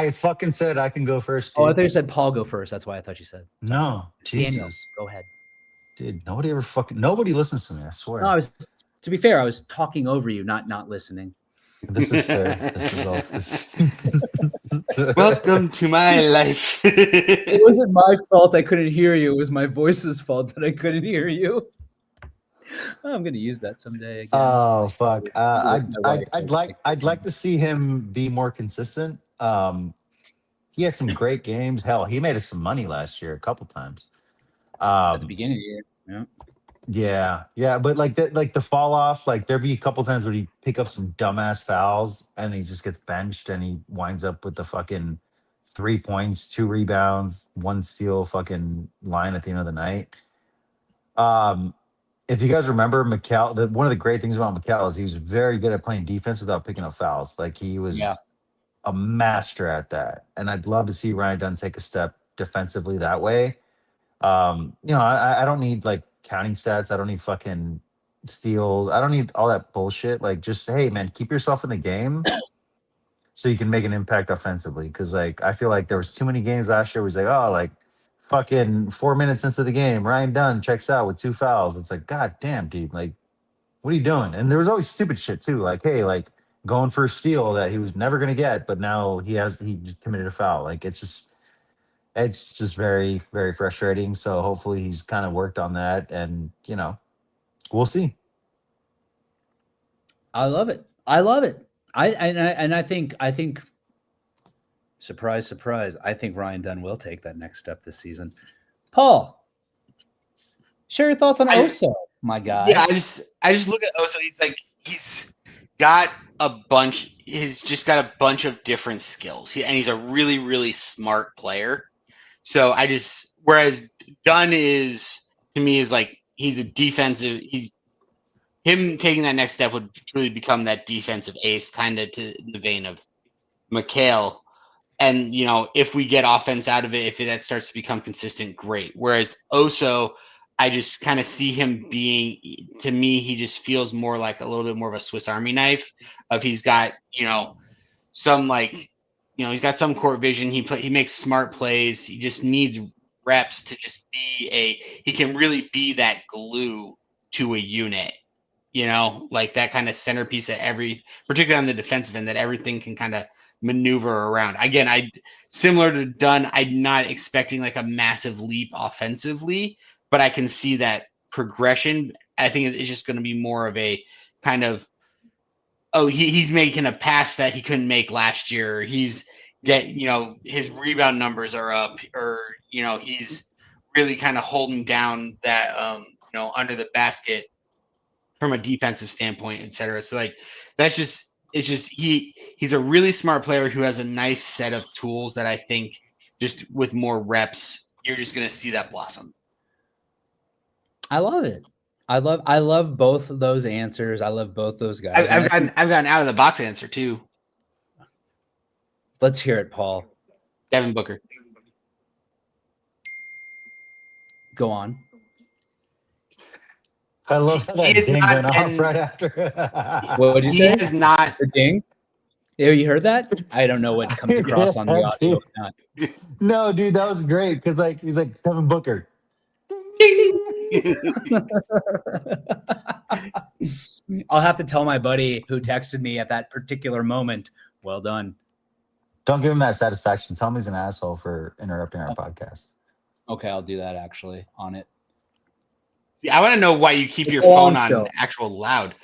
you
fucking said I can go first.
Oh, I
dude.
thought you said Paul go first. That's why I thought you said.
No, Jesus.
Daniel, go ahead.
Dude, nobody listens to me, I swear.
No, to be fair, I was talking over you, not listening.
This is fair. This is also
Welcome to my life.
It wasn't my fault I couldn't hear you. It was my voice's fault that I couldn't hear you. I'm going to use that someday again.
Oh fuck! I'd like to see him be more consistent. He had some great games. Hell, he made us some money last year a couple times.
At the beginning of the year. Yeah.
Yeah, but like the fall off, like there'd be a couple times where he pick up some dumbass fouls and he just gets benched and he winds up with the fucking 3 points, 2 rebounds, 1 steal fucking line at the end of the night. If you guys remember Mikal, one of the great things about Mikal is he was very good at playing defense without picking up fouls. Like he was a master at that. And I'd love to see Ryan Dunn take a step defensively that way. I don't need like counting stats. I don't need fucking steals. I don't need all that bullshit. Like just, hey man, keep yourself in the game so you can make an impact offensively. Cause like, I feel like there was too many games last year where he's like, oh, like fucking 4 minutes into the game, Ryan Dunn checks out with 2 fouls. It's like, God damn, dude, like, what are you doing? And there was always stupid shit too. Like, hey, like going for a steal that he was never going to get, but now he just committed a foul. Like it's just very, very frustrating. So hopefully he's kind of worked on that and, we'll see.
I love it. I think surprise, surprise. I think Ryan Dunn will take that next step this season. Paul, share your thoughts on Oso, my guy.
Yeah, I just look at Oso. He's got a bunch. He's just got a bunch of different skills, and he's a really, really smart player. So whereas Dunn is to me is like he's a defensive. Him taking that next step would truly become that defensive ace, kind of to the vein of Mikal. And, if we get offense out of it, if that starts to become consistent, great. Whereas Oso, I just kind of see him being, to me, he just feels more like a little bit more of a Swiss Army knife. He's got, some he's got some court vision. He makes smart plays. He just needs reps to just he can really be that glue to a unit. Like that kind of centerpiece that particularly on the defensive end, that everything can kind of maneuver around. Again, similar to Dunn, I'm not expecting like a massive leap offensively, but I can see that progression. I think it's just going to be more of a kind of, he's making a pass that he couldn't make last year. His rebound numbers are up, or, he's really kind of holding down that, under the basket from a defensive standpoint, et cetera. So like, he's a really smart player who has a nice set of tools that I think just with more reps, you're just going to see that blossom.
I love it. I love both of those answers. I love both those guys.
I've gotten out of the box answer too.
Let's hear it, Paul.
Devin Booker.
Go on.
I love how that
He is
ding
not
went off
been-
right after.
What would you
He
say?
has not.
The ding? Yeah, you heard that? I don't know what comes across on the
Yeah,
audio.
dude.
Not.
No, dude, that was great because like he's like Devin Booker.
I'll have to tell my buddy who texted me at that particular moment. Well done.
Don't give him that satisfaction. Tell him he's an asshole for interrupting our podcast.
Okay, I'll do that actually on it.
See, I want to know why you keep your
Go on
phone on
still.
actual loud.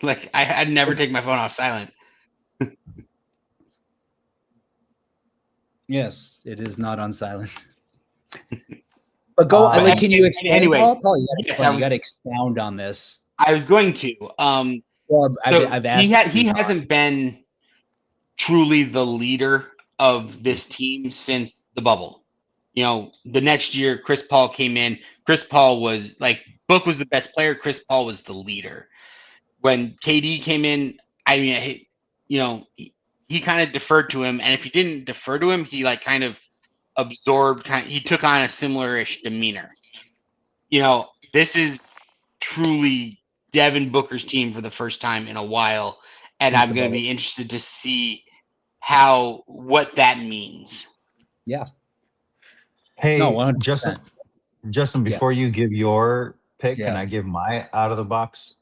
Like I'd never take my phone off silent.
Yes, it is not on silent. But go.
But
like, can you explain?
anyway,
Paul, you
yes,
got
I was-
to expound on this.
I was going to.
Well,
So
I've asked.
he hasn't been truly the leader of this team since the bubble. You know, the next year Chris Paul came in. Chris Paul was like Book was the best player. Chris Paul was the leader. When KD came in, I mean, he kind of deferred to him, and if he didn't defer to him, he like kind of absorbed. He took on a similar-ish demeanor. You know, this is truly Devin Booker's team for the first time in a while, and
Since
I'm
the
going to
bubble.
be interested to see what that means.
Yeah.
Hey,
No, 100%.
Justin,
Yeah.
before you give your pick, can
Yeah.
I give my out of the box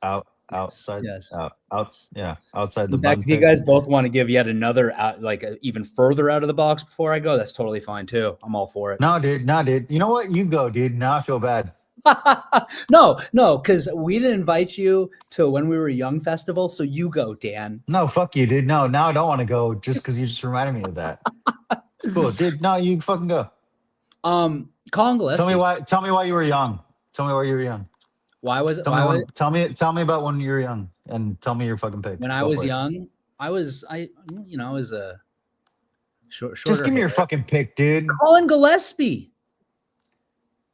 outside
Yes.
outside the
In fact,
bug
if you
pick?
guys both want to give yet another even further out of the box before I go, that's totally fine too. I'm all for it.
No, dude. You know what? You go, dude. Now I feel bad.
no, because we didn't invite you to When We Were Young festival, so you go, Dan.
No, fuck you, dude. No, now I don't want to go just because you just reminded me of that. It's cool, dude. No, you fucking go.
Colin Gillespie.
Tell me why you were young. Tell me why you were young.
Why was it?
Tell me about when you were young, and tell me your fucking pick.
When I
Go
was
for it.
young, I was a short.
Just give me your fucking pick, dude.
Colin Gillespie.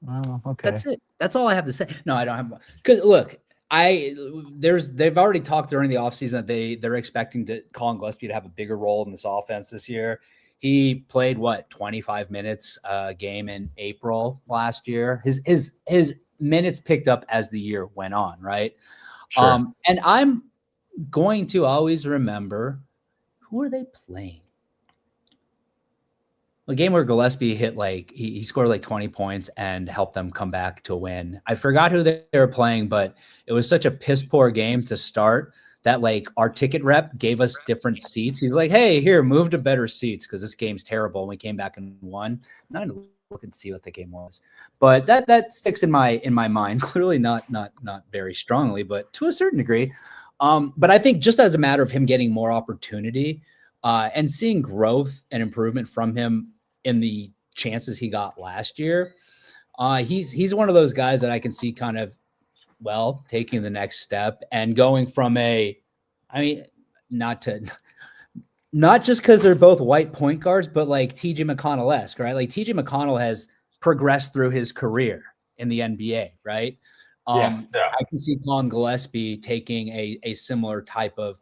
Oh, okay.
That's it. That's all I have to say. No, I don't have because look, they've already talked during the offseason that they're expecting Colin Gillespie to have a bigger role in this offense this year. He played 25 minutes a game in April last year. His minutes picked up as the year went on, right?
Sure.
And I'm going to always remember, who are they playing? A game where Gillespie hit he scored 20 points and helped them come back to win. I forgot who they were playing, but it was such a piss poor game to start that our ticket rep gave us different seats. He's like, "Hey, here, move to better seats because this game's terrible." And we came back and won. I'm not look and see what the game was, but that sticks in my mind. Clearly not very strongly, but to a certain degree. But I think just as a matter of him getting more opportunity and seeing growth and improvement from him in the chances he got last year, he's one of those guys that I can see kind of taking the next step and going from not just because they're both white point guards, but TJ McConnell-esque, right? TJ McConnell has progressed through his career in the NBA, right?
Yeah.
I can see Colin Gillespie taking a similar type of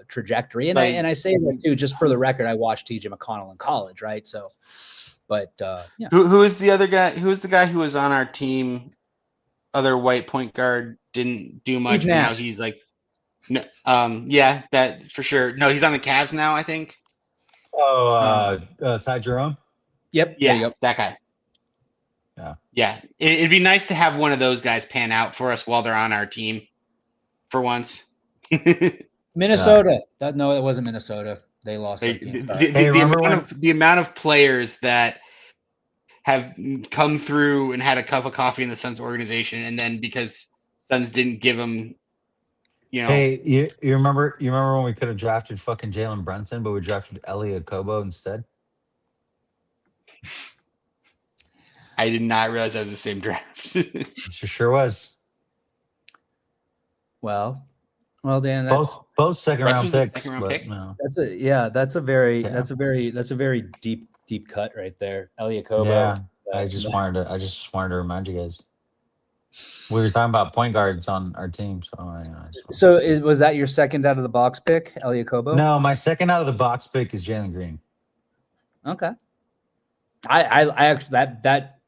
trajectory. And I say that too, just for the record, I watched TJ McConnell in college, right? So, but yeah.
Who is the other guy? Who is the guy who was on our team? Other white point guard, didn't do much.
Steve
Now
Nash.
he's yeah, that for sure. No, he's on the Cavs now, I think.
Oh, Ty Jerome.
Yep. There you
Yeah,
go.
that guy.
Yeah.
Yeah. It'd be nice to have one of those guys pan out for us while they're on our team for once.
Minnesota. No, it wasn't Minnesota. They lost.
The,
at the
the,
start.
the,
Hey,
the
remember
amount of, the amount of players that have come through and had a cup of coffee in the Suns organization, and then because Suns didn't give them,
Hey, you remember when we could have drafted fucking Jalen Brunson, but we drafted Elliot Kobo instead?
I did not realize that was the same draft.
It sure was.
Well, Dan,
Both second
Rex
round
was the
picks.
second round
but
pick?
no.
that's a very deep cut right there. Elia Kobo.
Yeah. I just wanted to remind you guys. We were talking about point guards on our team, so I
So was that your second out of the box pick, Elie Okobo?
no, my second out of the box pick is Jalen Green.
Okay. I actually that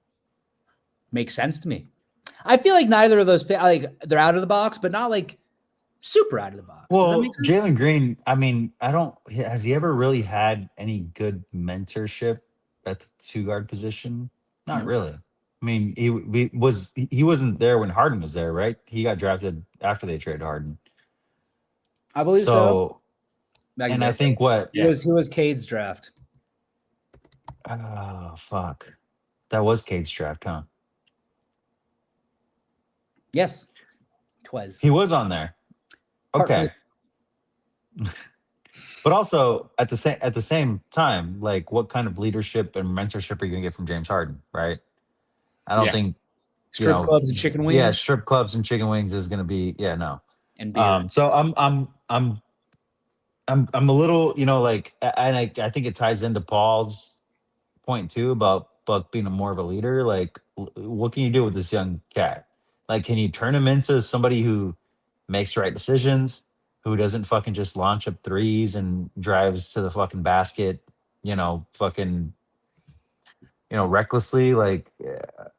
makes sense to me. I feel like neither of those like they're out of the box, but not like super out of the box. Does that
Well,
make sense?
Jalen Green, I mean, has he ever really had any good mentorship at the 2 guard position? Not
No.
really. I mean, he wasn't there when Harden was there, right? He got drafted after they traded Harden.
I believe so.
So,
Maggie
and I
Baker.
think what?
he was Cade's draft.
Oh, fuck. That was Cade's draft, huh?
Yes. Twas.
He was on there.
Apart from
Okay. But also at the same time, like what kind of leadership and mentorship are you gonna get from James Harden, right? I don't
Yeah.
think
Strip clubs and chicken wings.
Yeah, strip clubs and chicken wings is gonna be no.
And beer.
So I'm a little, like, and I think it ties into Paul's point too about Buck being more of a leader. Like, what can you do with this young cat? Like, can you turn him into somebody who makes the right decisions, who doesn't fucking just launch up threes and drives to the fucking basket, recklessly? Like,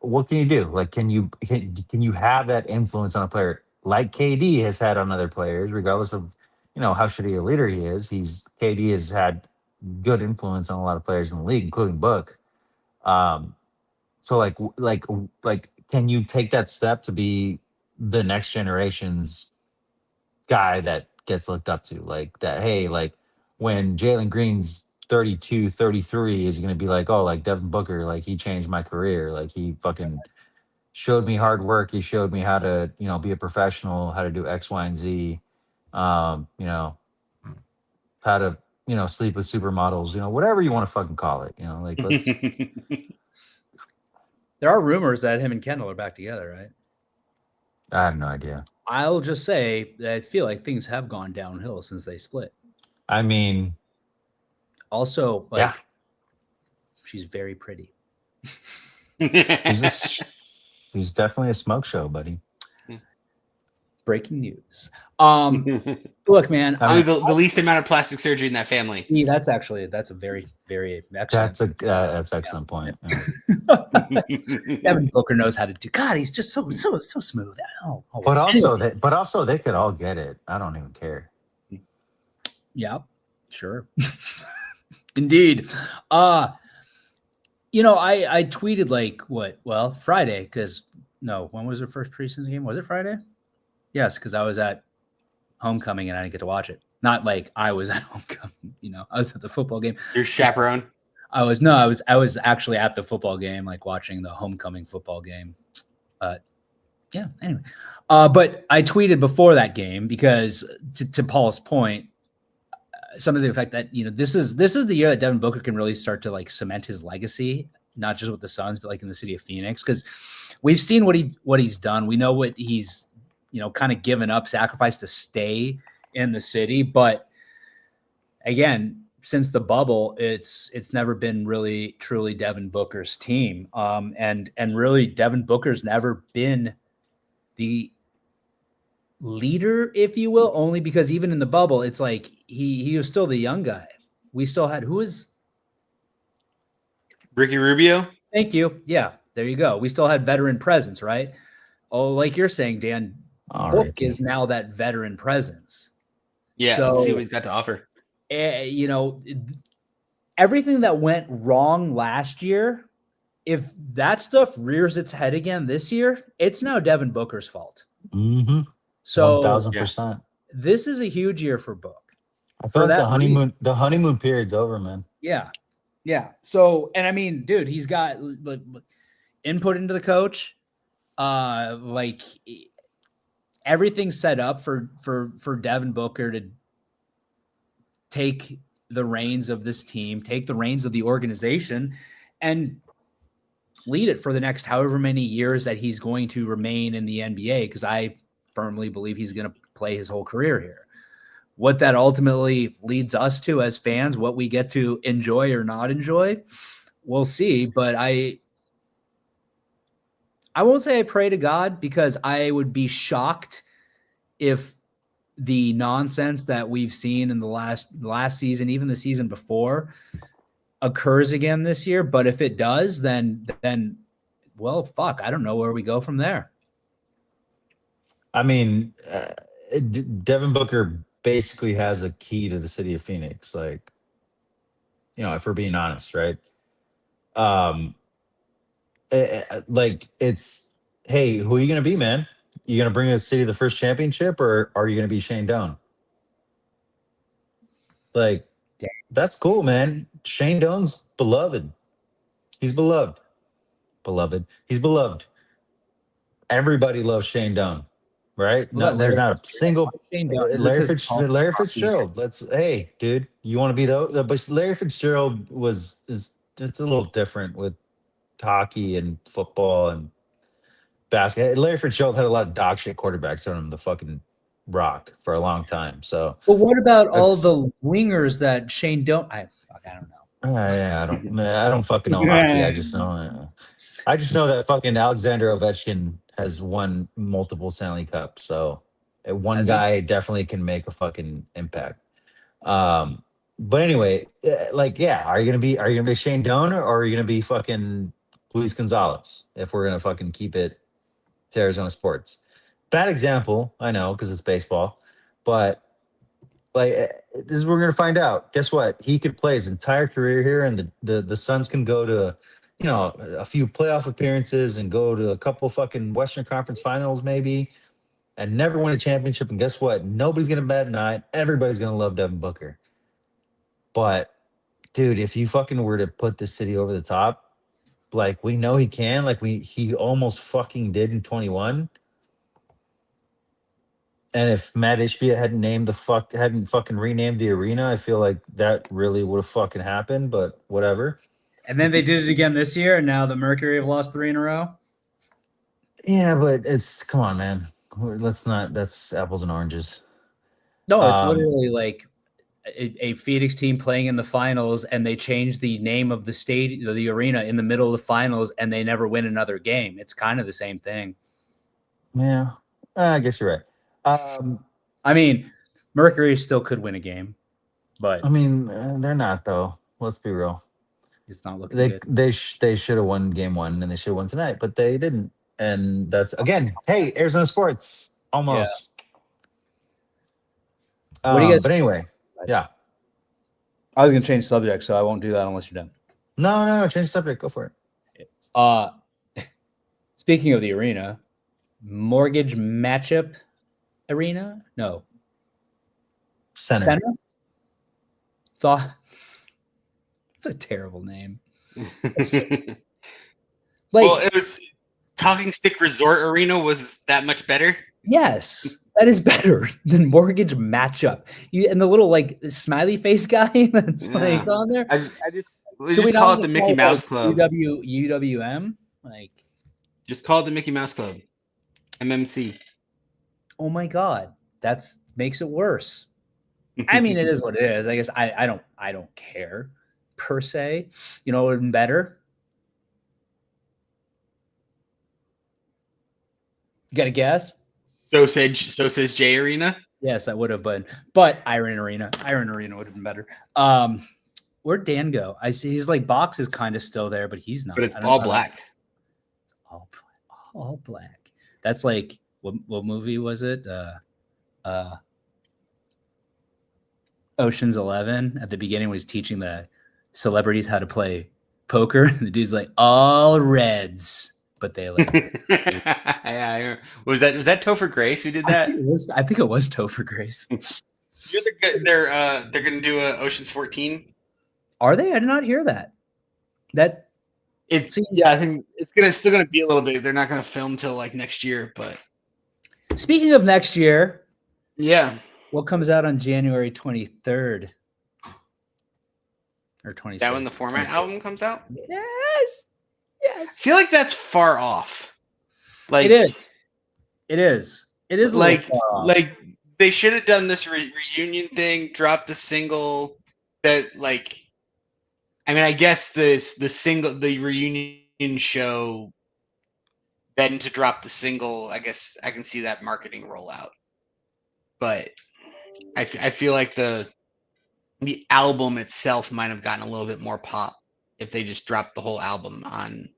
what can you do? Like, can you have that influence on a player like KD has had on other players, regardless of how shitty a leader he is? KD has had good influence on a lot of players in the league, including Book. So like, can you take that step to be the next generation's guy that gets looked up to? Like that, hey, like when Jalen Green's 32, 33, is he going to be like, oh, like Devin Booker, like he changed my career. Like he fucking showed me hard work. He showed me how to, be a professional, how to do X, Y, and Z. How to, sleep with supermodels, whatever you want to fucking call it, like let's.
There are rumors that him and Kendall are back together, right?
I have no idea.
I'll just say that I feel like things have gone downhill since they split.
I mean,
also, like,
yeah.
She's very pretty.
He's definitely a smoke show, buddy.
Breaking news. Look, man,
the least amount of plastic surgery in that family.
Yeah, that's a very, very excellent.
That's excellent point.
Yeah. Devin Booker knows how to do. God, he's just so smooth.
But also, they could all get it. I don't even care.
Yeah, sure. Indeed. I tweeted Friday, because when was their first preseason game? Was it Friday? Yes, because I was at homecoming and I didn't get to watch it. Not like I was at homecoming, I was at the football game.
Your chaperone?
I was actually at the football game, like watching the homecoming football game. Yeah, anyway. But I tweeted before that game because to Paul's point, some of the effect that, this is the year that Devin Booker can really start to like cement his legacy, not just with the Suns, but like in the city of Phoenix. Because we've seen what he's done. We know what he's, kind of given up, sacrificed to stay in the city. But again, since the bubble, it's never been really truly Devin Booker's team. And really Devin Booker's never been the leader, if you will, only because even in the bubble, it's like he was still the young guy. We still had, who is
Ricky Rubio?
Thank you. Yeah, there you go. We still had veteran presence, right? Oh, like you're saying, Dan, Book is now that veteran presence.
Yeah,
so,
let's see what he's got to offer.
Everything that went wrong last year, if that stuff rears its head again this year, it's now Devin Booker's fault.
Mm-hmm.
So
1,000%.
This is a huge year for Book.
I feel like the honeymoon period's over, man.
Yeah. Yeah. So, and I mean, dude, he's got input into the coach. Everything's set up for Devin Booker to take the reins of this team, take the reins of the organization, and lead it for the next however many years that he's going to remain in the NBA, because I firmly believe he's going to play his whole career here. What that ultimately leads us to as fans, what we get to enjoy or not enjoy, we'll see. But I won't say I pray to God because I would be shocked if the nonsense that we've seen in the last season, even the season before, occurs again this year. But if it does, then well, fuck, I don't know where we go from there.
I mean, Devin Booker basically has a key to the city of Phoenix. Like, if we're being honest, right? Like it's, hey, who are you going to be, man? You going to bring the city the first championship, or are you going to be Shane Doan? Like,
Damn.
That's cool, man. Shane Doan's beloved. He's beloved. He's beloved. Everybody loves Shane Doan, right? No, there's not a single Larry Fitzgerald. Hey, dude, you want to be but Larry Fitzgerald it's a little different with hockey and football and basket. Larry Fitzgerald had a lot of dog shit quarterbacks on him the fucking rock for a long time. So,
but what about all the wingers that Shane Doan? I don't know.
Yeah, I don't fucking know hockey. I just know that fucking Alexander Ovechkin has won multiple Stanley Cups. So one guy definitely can make a fucking impact. But anyway, are you gonna be Shane Doan, or are you gonna be fucking Luis Gonzalez if we're gonna fucking keep it to Arizona sports? Bad example, I know, because it's baseball, but this is what we're gonna find out. Guess what? He could play his entire career here, and the Suns can go to, a few playoff appearances and go to a couple fucking Western Conference Finals maybe, and never win a championship. And guess what? Nobody's gonna bat an eye. Everybody's gonna love Devin Booker. But, dude, if you fucking were to put this city over the top, like we know he can, he almost fucking did in 21. And if Matt Ishbia hadn't fucking renamed the arena, I feel like that really would have fucking happened, but whatever.
And then they did it again this year, and now the Mercury have lost 3 in a row.
Yeah, but come on, man. That's apples and oranges.
No, it's literally like a Phoenix team playing in the finals, and they changed the name of the stadium, the arena, in the middle of the finals, and they never win another game. It's kind of the same thing.
Yeah, I guess you're right.
I mean, Mercury still could win a game, but
I mean, they're not though. Let's be real.
It's not looking good.
They should have won game 1, and they should have won tonight, but they didn't. And that's again, hey, Arizona sports almost.
Yeah. What do you guys?
But anyway, yeah.
I was gonna change subject, so I won't do that unless you're done.
No, change the subject. Go for
it. Speaking of the arena, Mortgage Matchup Arena? No.
Center?
Thought it's a terrible name.
Well, it was Talking Stick Resort Arena was that much better.
Yes, that is better than Mortgage Matchup. And the little smiley face guy that's on there.
We just call it the Mickey Mouse Club.
UWM?
Just call it the Mickey Mouse Club. MMC.
Oh my God. That's makes it worse. I mean, it is what it is. I guess I don't care per se. You know, it would have been better. You got a guess?
So says J Arena.
Yes, that would have been. But Iron Arena would have been better. Where'd Dan go? I see his box is kind of still there, but he's not.
But it's all black.
All black. That's what movie was it? Ocean's 11. At the beginning, was teaching the celebrities how to play poker. And the dude's like, all reds. But they
yeah, was that Topher Grace who did that?
I think it was Topher Grace.
They're gonna do a Ocean's 14.
Are they? I did not hear that.
I think it's still gonna be a little bit. They're not gonna film till next year, but
speaking of next year,
yeah,
what comes out on January 23rd or 26th?
That when the Format album comes out?
Yes.
I feel like that's far off.
It is. It is
they should have done this reunion thing, dropped the single that I guess the reunion show then to drop the single, I guess I can see that marketing rollout. But I feel like the album itself might have gotten a little bit more pop if they just dropped the whole album on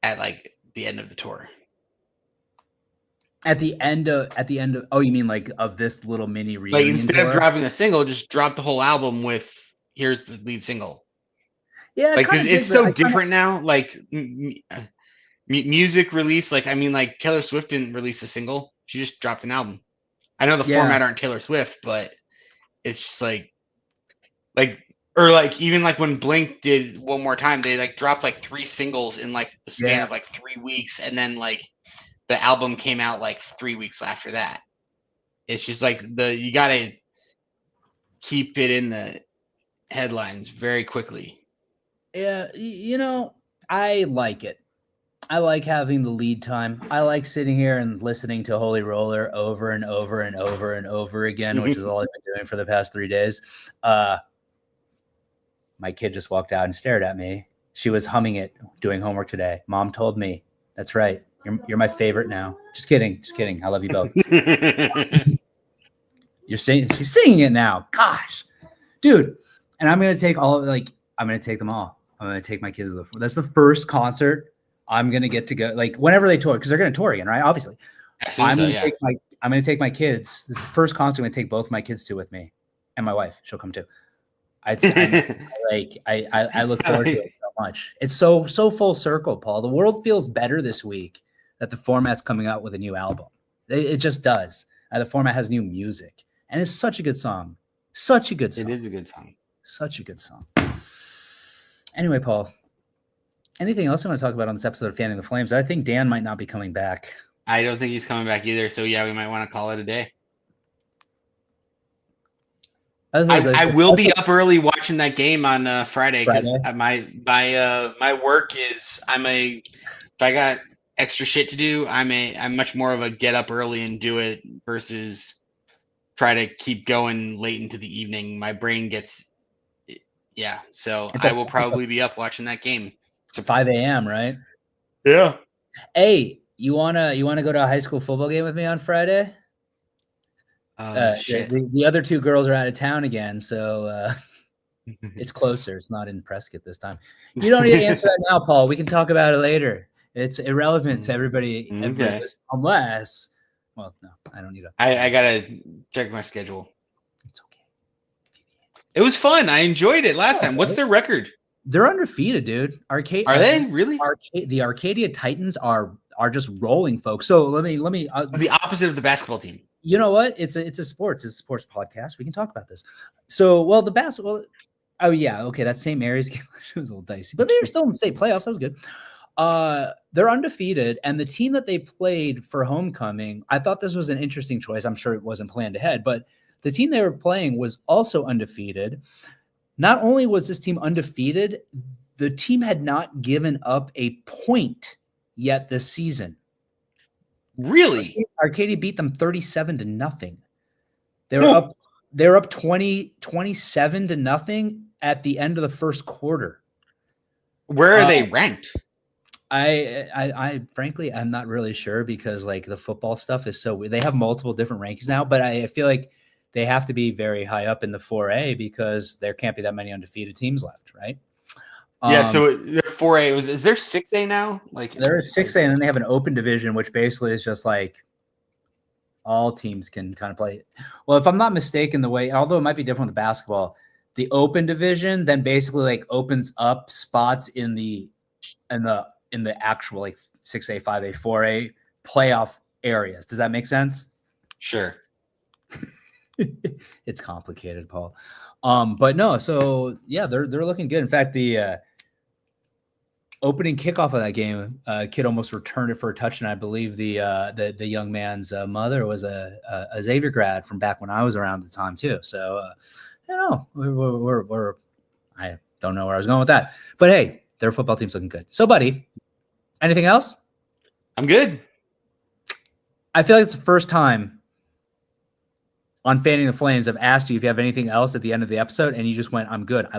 at like the end of the tour.
At the end of oh, you mean like of this little mini reunion
Like instead
tour?
of dropping a single, just drop the whole album with here's the lead single.
Yeah,
Like it's so different now. Like music release, like I mean, like Taylor Swift didn't release a single; she just dropped an album. I know the format aren't Taylor Swift, but it's just like or like even like when Blink did One More Time, they like dropped like 3 singles in like the span of like 3 weeks, and then like the album came out like 3 weeks after that. It's just like you gotta keep it in the headlines very quickly.
Yeah, you know, I like it. I like having the lead time. I like sitting here and listening to Holy Roller over and over and over and over again, which is all I've been doing for the past 3 days. My kid just walked out and stared at me. She was humming it, doing homework today. Mom told me, that's right. You're my favorite now. Just kidding. Just kidding. I love you both. She's singing it now. Gosh, dude. And I'm going to take I'm going to take them all. I'm going to take my kids to that's the first concert I'm going to get to go, like whenever they tour, because they're going to tour again, right? Obviously. I'm going to take my kids. It's the first concert I'm going to take both my kids to with me, and my wife. She'll come too. I look forward to it so much. It's so full circle, Paul. The world feels better this week that the format's coming out with a new album. It just does. The format has new music, and it's such a good song. Such a good song.
It is a good song.
Such a good song. Anyway, Paul, anything else you want to talk about on this episode of Fanning the Flames? I think Dan might not be coming back.
I don't think he's coming back either. So yeah, we might want to call it a day. I will be up early watching that game on Friday because my work is if I got extra shit to do, I'm much more of a get up early and do it versus try to keep going late into the evening. My brain gets so I will probably be up watching that game.
It's 5 a.m., right?
Yeah.
Hey, you wanna go to a high school football game with me on Friday? The other 2 girls are out of town again, so it's closer. It's not in Prescott this time. You don't need to answer that now, Paul. We can talk about it later. It's irrelevant to everybody.
Okay.
Unless, well, no, I don't need to.
I gotta check my schedule.
It's okay.
It was fun. I enjoyed it last time. What's their record?
They're undefeated, dude.
Are they really?
The Arcadia Titans are just rolling, folks. So let me.
The opposite of the basketball team.
You know what? It's a sports podcast. We can talk about this. So, well, the basketball. Oh yeah, okay. That St. Mary's game was a little dicey, but they were still in the state playoffs. That was good. They're undefeated, and the team that they played for homecoming, I thought this was an interesting choice. I'm sure it wasn't planned ahead, but the team they were playing was also undefeated. Not only was this team undefeated, the team had not given up a point yet this season.
Really?
Arcadia beat them 37-0. They were up 27-0 at the end of the first quarter.
Where are they ranked?
I frankly, I'm not really sure because like the football stuff is so weird. They have multiple different rankings now, but I feel like they have to be very high up in the 4A because there can't be that many undefeated teams left, right?
Yeah, so they're 4A. Is there 6A now? Like
there is 6A, and then they have an open division, which basically is just like all teams can kind of play. Well, if I'm not mistaken, the way, although it might be different with basketball, the open division then basically like opens up spots in the actual like 6A, 5A, 4A playoff areas. Does that make sense?
Sure.
It's complicated, Paul. But no, so yeah, they're looking good. In fact, the opening kickoff of that game, kid almost returned it for a touchdown. I believe the young man's mother was a Xavier grad from back when I was around at the time too. So you know, we're I don't know where I was going with that, but hey, their football team's looking good. So, buddy, anything else?
I'm good.
I feel like it's the first time on Fanning the Flames I've asked you if you have anything else at the end of the episode, and you just went, I'm good. I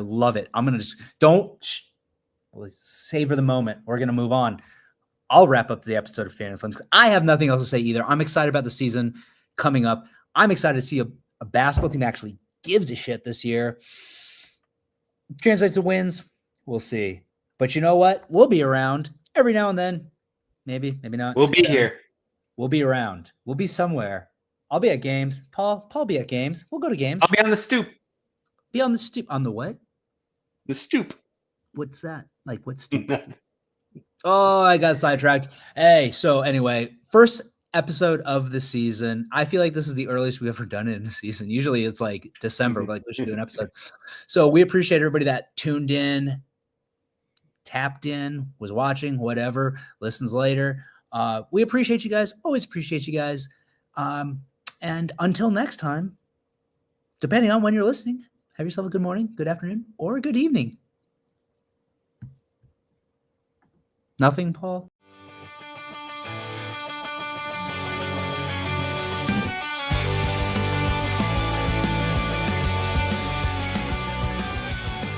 savor the moment. We're going to move on. I'll wrap up the episode of Fan and Flames. I have nothing else to say either. I'm excited about the season coming up. I'm excited to see a basketball team that actually gives a shit this year. Translates to wins. We'll see. But you know what? We'll be around every now and then. Maybe not.
We'll be here.
We'll be around. We'll be somewhere. I'll be at games. Paul be at games. We'll go to games.
I'll be on the stoop.
Be on the stoop. On the what?
The stoop.
What's that? Like, what's stoop? Oh, I got sidetracked. Hey, so anyway, first episode of the season. I feel like this is the earliest we've ever done it in a season. Usually it's like December, but like we should do an episode. So we appreciate everybody that tuned in, tapped in, was watching, whatever, listens later. We appreciate you guys. Always appreciate you guys. And until next time, depending on when you're listening, have yourself a good morning, good afternoon, or a good evening. Nothing, Paul?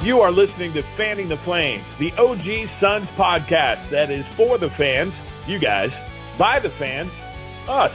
You are listening to Fanning the Flames, the OG Suns podcast that is for the fans, you guys, by the fans, us.